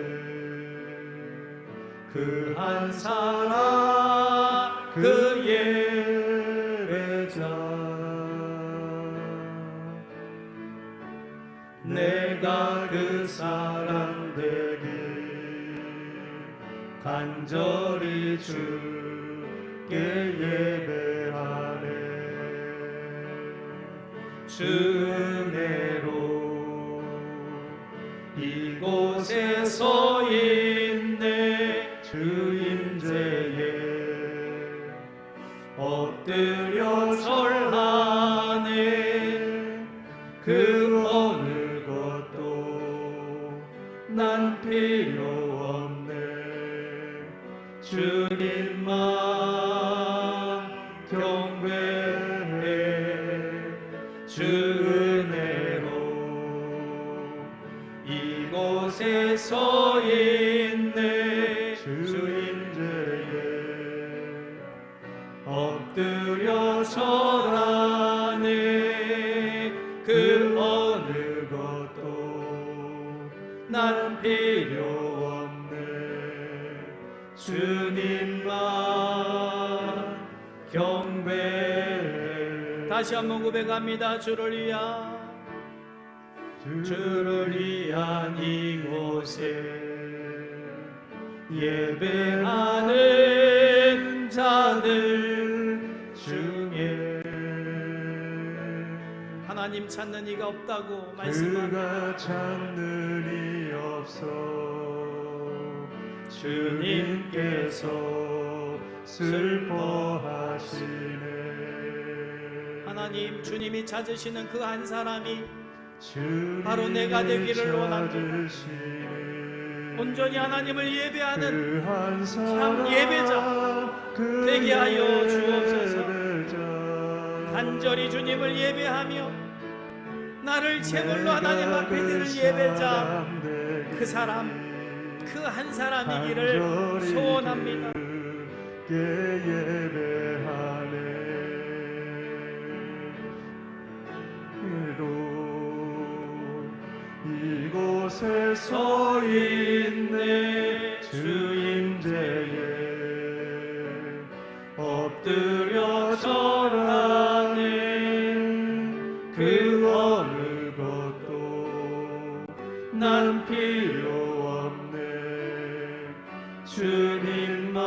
그 한 사람 그 예배자, 내가 그 사람 되길 간절히 주께 예배하네. 주 은혜로 이곳에 서 있네. 주 임재에 엎드려 절하네. 그 어느 것도 난 필요 없네. 주님만 경배해. 주 은혜로 이곳에 서 있네. 주 임재에 엎드려 절하네. 그 어느 것도 난 필요 없네. 주님만 경배해. 다시 한번 고백합니다. 주를 위한 주를 위한 이곳에 예배하는 자들 중에 하나님 찾는 이가 없다고 말씀합니다. 그가 찾는 이 없어 주님께서 슬퍼하시네. 하나님, 주님이 찾으시는 그 한 사람이 주님이 바로 내가 되기를 원합니다. 찾으시네. 온전히 하나님을 예배하는 그 한 참 사람, 예배자 그 되게 하여 주옵소서. 예배자. 간절히 주님을 예배하며 나를 제물로 하나님 앞에 드릴 예배자, 그 사람, 그 한 사람이기를 소원합니다. 예배하네. 이곳에 서 있네 주임제에 엎드려 절하네. 그 어느 것도 난 필요 없네. 주님만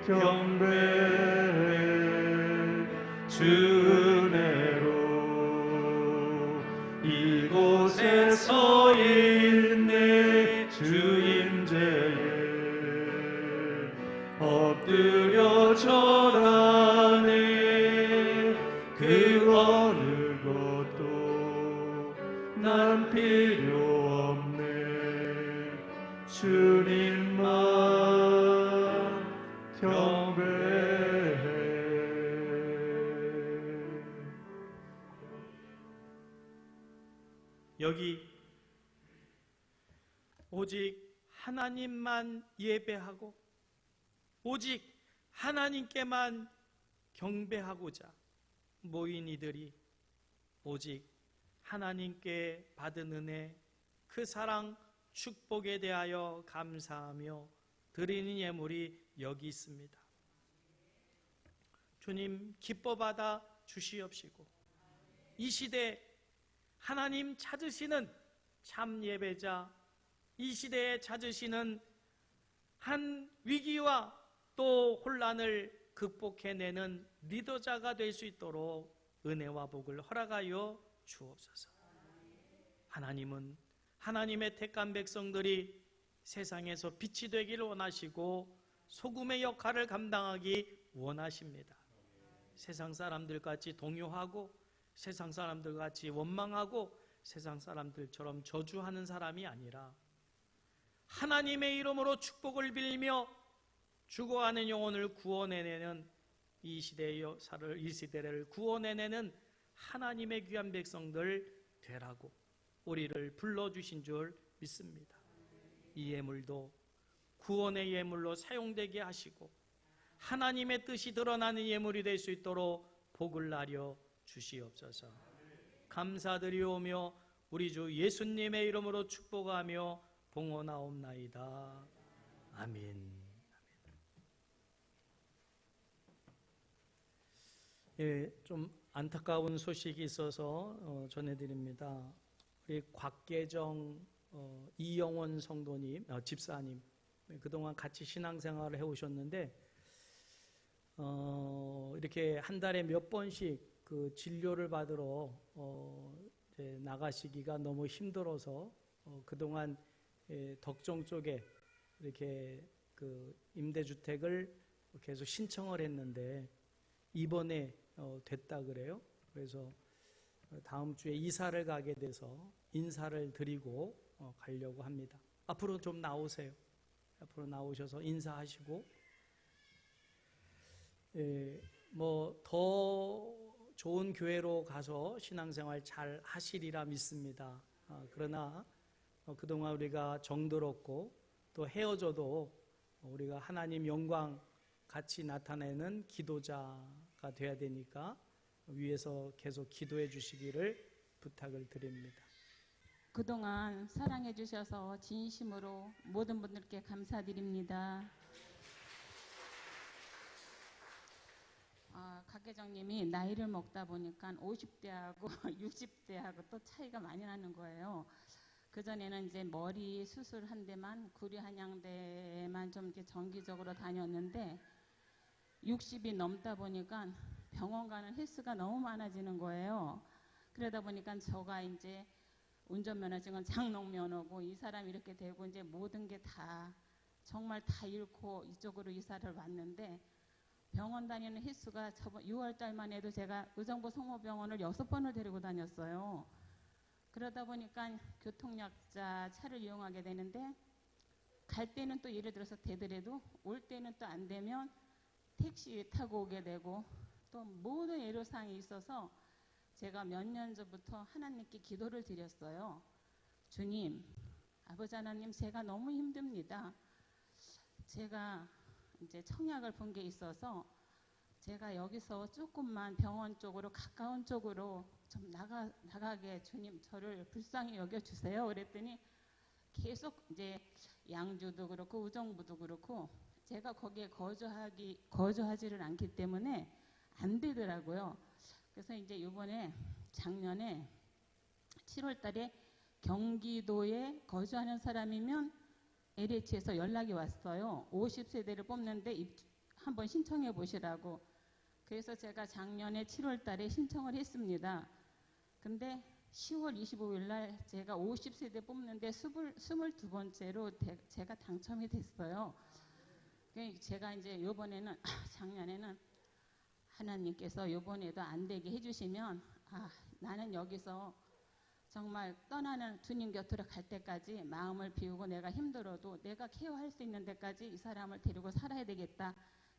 경배해. 주 은혜로 이곳에 서 있네 주임제에 엎드려 절하네. 그 어느 것도 난 필요 없네. 주님만 경배해. 여기 오직 하나님만 예배하고 오직 하나님께만 경배하고자 모인 이들이 오직 하나님께 받은 은혜, 그 사랑, 축복에 대하여 감사하며 드리는 예물이 여기 있습니다. 주님, 기뻐 받아 주시옵시고 이 시대 하나님 찾으시는 참 예배자, 이 시대에 찾으시는 한 위기와 또 혼란을 극복해내는 리더자가 될 수 있도록 은혜와 복을 허락하여 주옵소서. 하나님은 하나님의 택한 백성들이 세상에서 빛이 되기를 원하시고 소금의 역할을 감당하기 원하십니다. 세상 사람들같이 동요하고 세상 사람들같이 원망하고 세상 사람들처럼 저주하는 사람이 아니라 하나님의 이름으로 축복을 빌며 죽어가는 영혼을 구원해내는 이 시대를 구원해내는 하나님의 귀한 백성들 되라고 우리를 불러주신 줄 믿습니다. 이 예물도 구원의 예물로 사용되게 하시고 하나님의 뜻이 드러나는 예물이 될 수 있도록 복을 나려 주시옵소서. 감사드리오며 우리 주 예수님의 이름으로 축복하며 봉헌하옵나이다. 아멘. 예, 좀 안타까운 소식이 있어서 전해드립니다. 우리 곽계정 이영원 성도님, 집사님, 그동안 같이 신앙생활을 해오셨는데 이렇게 한 달에 몇 번씩 그 진료를 받으러 이제 나가시기가 너무 힘들어서 그동안 덕정 쪽에 이렇게 그 임대주택을 계속 신청을 했는데 이번에 됐다 그래요. 그래서 다음 주에 이사를 가게 돼서 인사를 드리고 가려고 합니다. 앞으로 좀 나오세요. 앞으로 나오셔서 인사하시고 뭐 더 좋은 교회로 가서 신앙생활 잘 하시리라 믿습니다. 그러나 그동안 우리가 정들었고 또 헤어져도 우리가 하나님 영광 같이 나타내는 기도자가 돼야 되니까 위에서 계속 기도해 주시기를 부탁을 드립니다. 그동안 사랑해 주셔서 진심으로 모든 분들께 감사드립니다. 각 회장님이 나이를 먹다 보니까 50대하고 60대하고 또 차이가 많이 나는 거예요. 그전에는 이제 머리 수술한 데만 구리 한양대만 좀 이렇게 정기적으로 다녔는데 60이 넘다 보니까 병원 가는 횟수가 너무 많아지는 거예요. 그러다 보니까 저가 이제 운전면허증은 장롱면허고 이 사람이 이렇게 되고 이제 모든 게 다 정말 다 잃고 이쪽으로 이사를 왔는데 병원 다니는 횟수가 저번 6월 달만 해도 제가 의정부 성모병원을 6번을 데리고 다녔어요. 그러다 보니까 교통약자 차를 이용하게 되는데 갈 때는 또 예를 들어서 되더라도 올 때는 또 안 되면 택시 타고 오게 되고 또 모든 애로사항이 있어서 제가 몇 년 전부터 하나님께 기도를 드렸어요. 주님, 아버지 하나님, 제가 너무 힘듭니다. 제가 이제 청약을 본 게 있어서 제가 여기서 조금만 병원 쪽으로 가까운 쪽으로 좀 나가게 주님 저를 불쌍히 여겨주세요. 그랬더니 계속 이제 양주도 그렇고 의정부도 그렇고 제가 거기에 거주하지를 않기 때문에 안 되더라고요. 그래서 이제 이번에 작년에 7월 달에 경기도에 거주하는 사람이면 LH에서 연락이 왔어요. 50세대를 뽑는데 한번 신청해 보시라고. 그래서 제가 작년에 7월 달에 신청을 했습니다. 근데 10월 25일 날 제가 50세대 뽑는데 22번째로 제가 당첨이 됐어요. 제가 이제 요번에는 작년에는 하나님께서 요번에도 안 되게 해주시면 나는 여기서 정말 떠나는 주님 곁으로 갈 때까지 마음을 비우고 내가 힘들어도 내가 케어할 수 있는 데까지 이 사람을 데리고 살아야 되겠다.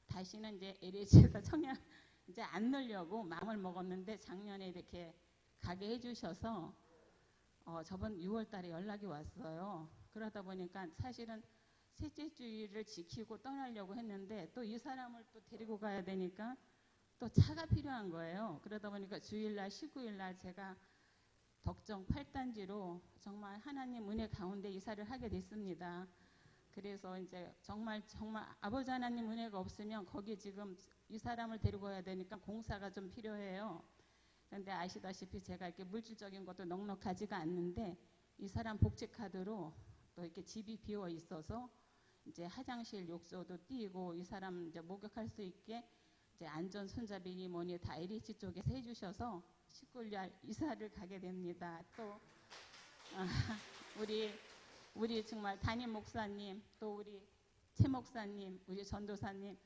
다시는 이제 LH에서 청약 이제 안 넣으려고 마음을 먹었는데 작년에 이렇게 가게 해주셔서 저번 6월 달에 연락이 왔어요. 그러다 보니까 사실은 셋째주의를 지키고 떠나려고 했는데 또 이 사람을 또 데리고 가야 되니까 또 차가 필요한 거예요. 그러다 보니까 주일날 19일날 제가 덕정 8단지로 정말 하나님 은혜 가운데 이사를 하게 됐습니다. 그래서 이제 정말 아버지 하나님 은혜가 없으면 거기 지금 이 사람을 데리고 가야 되니까 공사가 좀 필요해요. 그런데 아시다시피 제가 이렇게 물질적인 것도 넉넉하지가 않는데 이 사람 복지카드로 또 이렇게 집이 비어 있어서 이제 화장실 욕조도 띄고 이 사람 이제 목욕할 수 있게 이제 안전 손잡이니 뭐니 다 LH 쪽에서 해주셔서 19일 이사를 가게 됩니다. 또 우리 정말 담임 목사님, 또 우리 최 목사님, 우리 전도사님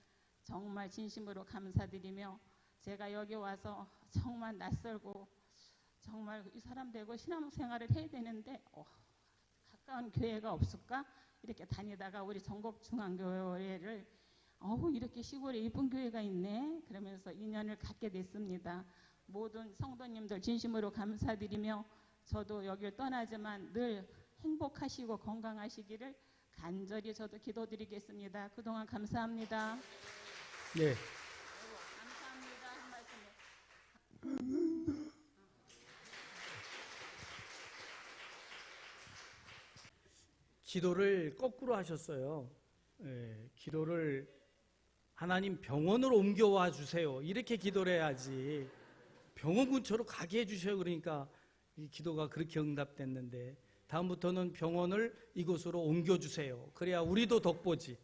정말 진심으로 감사드리며 제가 여기 와서 정말 낯설고 정말 이 사람 되고 신앙생활을 해야 되는데 가까운 교회가 없을까? 이렇게 다니다가 우리 전국중앙교회를 이렇게 시골에 이쁜 교회가 있네 그러면서 인연을 갖게 됐습니다. 모든 성도님들 진심으로 감사드리며 저도 여길 떠나지만 늘 행복하시고 건강하시기를 간절히 저도 기도드리겠습니다. 그동안 감사합니다. 네. 감사합니다. 한 말씀. 기도를 거꾸로 하셨어요. 기도를 하나님 병원으로 옮겨와 주세요. 이렇게 기도를 해야지. 병원 근처로 가게 해주셔요. 그러니까 이 기도가 그렇게 응답됐는데 다음부터는 병원을 이곳으로 옮겨주세요. 그래야 우리도 덕보지.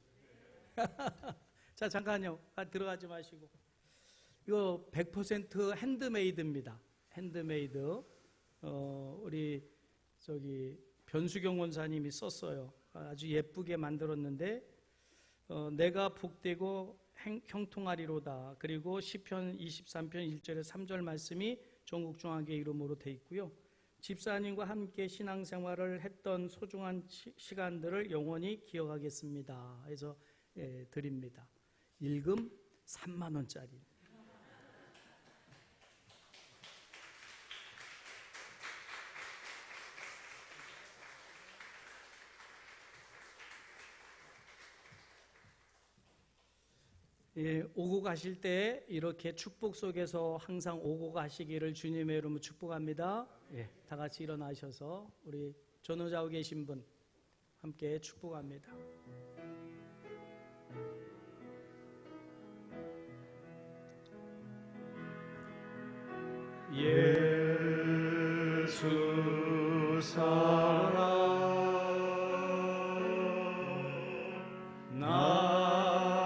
자, 잠깐요. 들어가지 마시고. 이거 100% 핸드메이드입니다. 핸드메이드. 우리 변수경 원사님이 썼어요. 아주 예쁘게 만들었는데 내가 복되고 형통하리로다. 그리고 시편 23편 1절에 3절 말씀이 전국중앙교회 이름으로 돼 있고요. 집사님과 함께 신앙생활을 했던 소중한 시간들을 영원히 기억하겠습니다. 해서 드립니다. 일금 3만 원짜리. 오고 가실 때 이렇게 축복 속에서 항상 오고 가시기를 주님의 이름으로 축복합니다. 다 같이 일어나셔서 우리 전후좌우 계신 분 함께 축복합니다. 사랑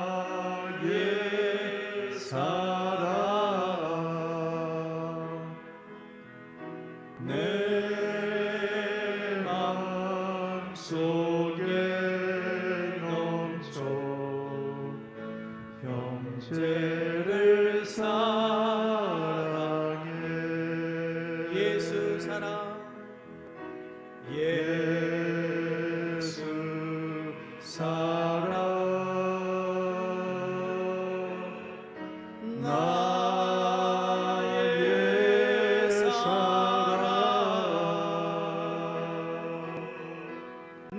나의 사랑 내 맘속에 넘쳐 형제를 사랑해 예수 사랑 예수 사랑 나의 사랑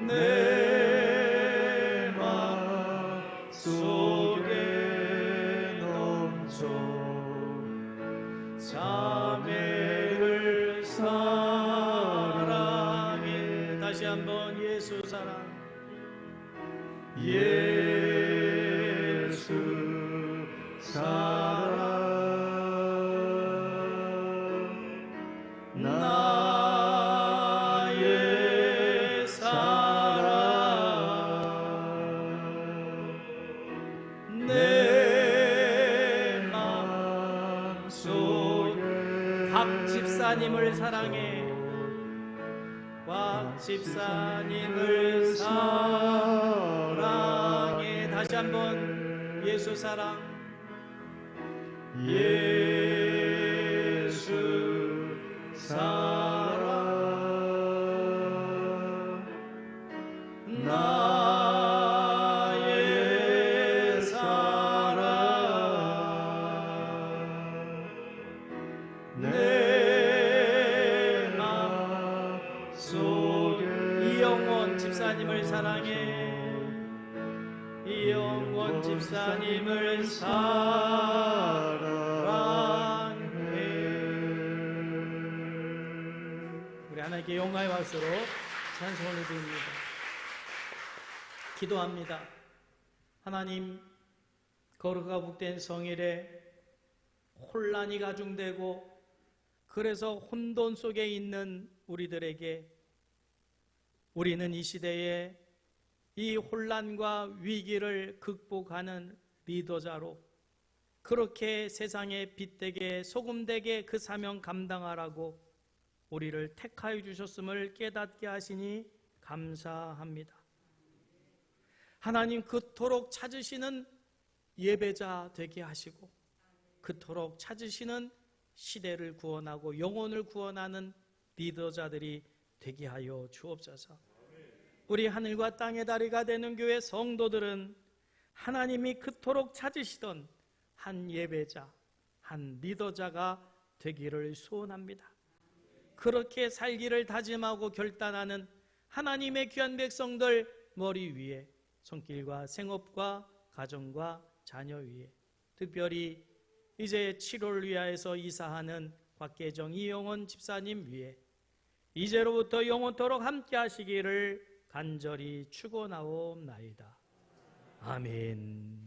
내 맘속에 넘쳐 자매를 사랑해 다시 한번 예수 사랑 예수 사랑 나의 사랑 내 맘속에 박 집사님을 사랑해 박 집사님을 사랑해 다시 한번 예수 사랑 예수 사랑 나의 사랑 내 맘속에 이영원 집사님을 사랑해 이영원 집사님을 사랑해 우리 하나님께 영광의 박수로 찬송을 드립니다. 기도합니다. 하나님 거룩하복된 성일에 혼란이 가중되고 그래서 혼돈 속에 있는 우리들에게 우리는 이 시대에 이 혼란과 위기를 극복하는 리더자로 그렇게 세상에 빛되게 소금되게 그 사명 감당하라고 우리를 택하여 주셨음을 깨닫게 하시니 감사합니다. 하나님 그토록 찾으시는 예배자 되게 하시고 그토록 찾으시는 시대를 구원하고 영혼을 구원하는 리더자들이 되게 하여 주옵소서. 우리 하늘과 땅의 다리가 되는 교회 성도들은 하나님이 그토록 찾으시던 한 예배자, 한 리더자가 되기를 소원합니다. 그렇게 살기를 다짐하고 결단하는 하나님의 귀한 백성들 머리 위에 손길과 생업과 가정과 자녀 위에 특별히 이제 7월 위하여서 이사하는 곽계정 이영원 집사님 위에 이제로부터 영원토록 함께 하시기를 간절히 축원하옵나이다. 아멘.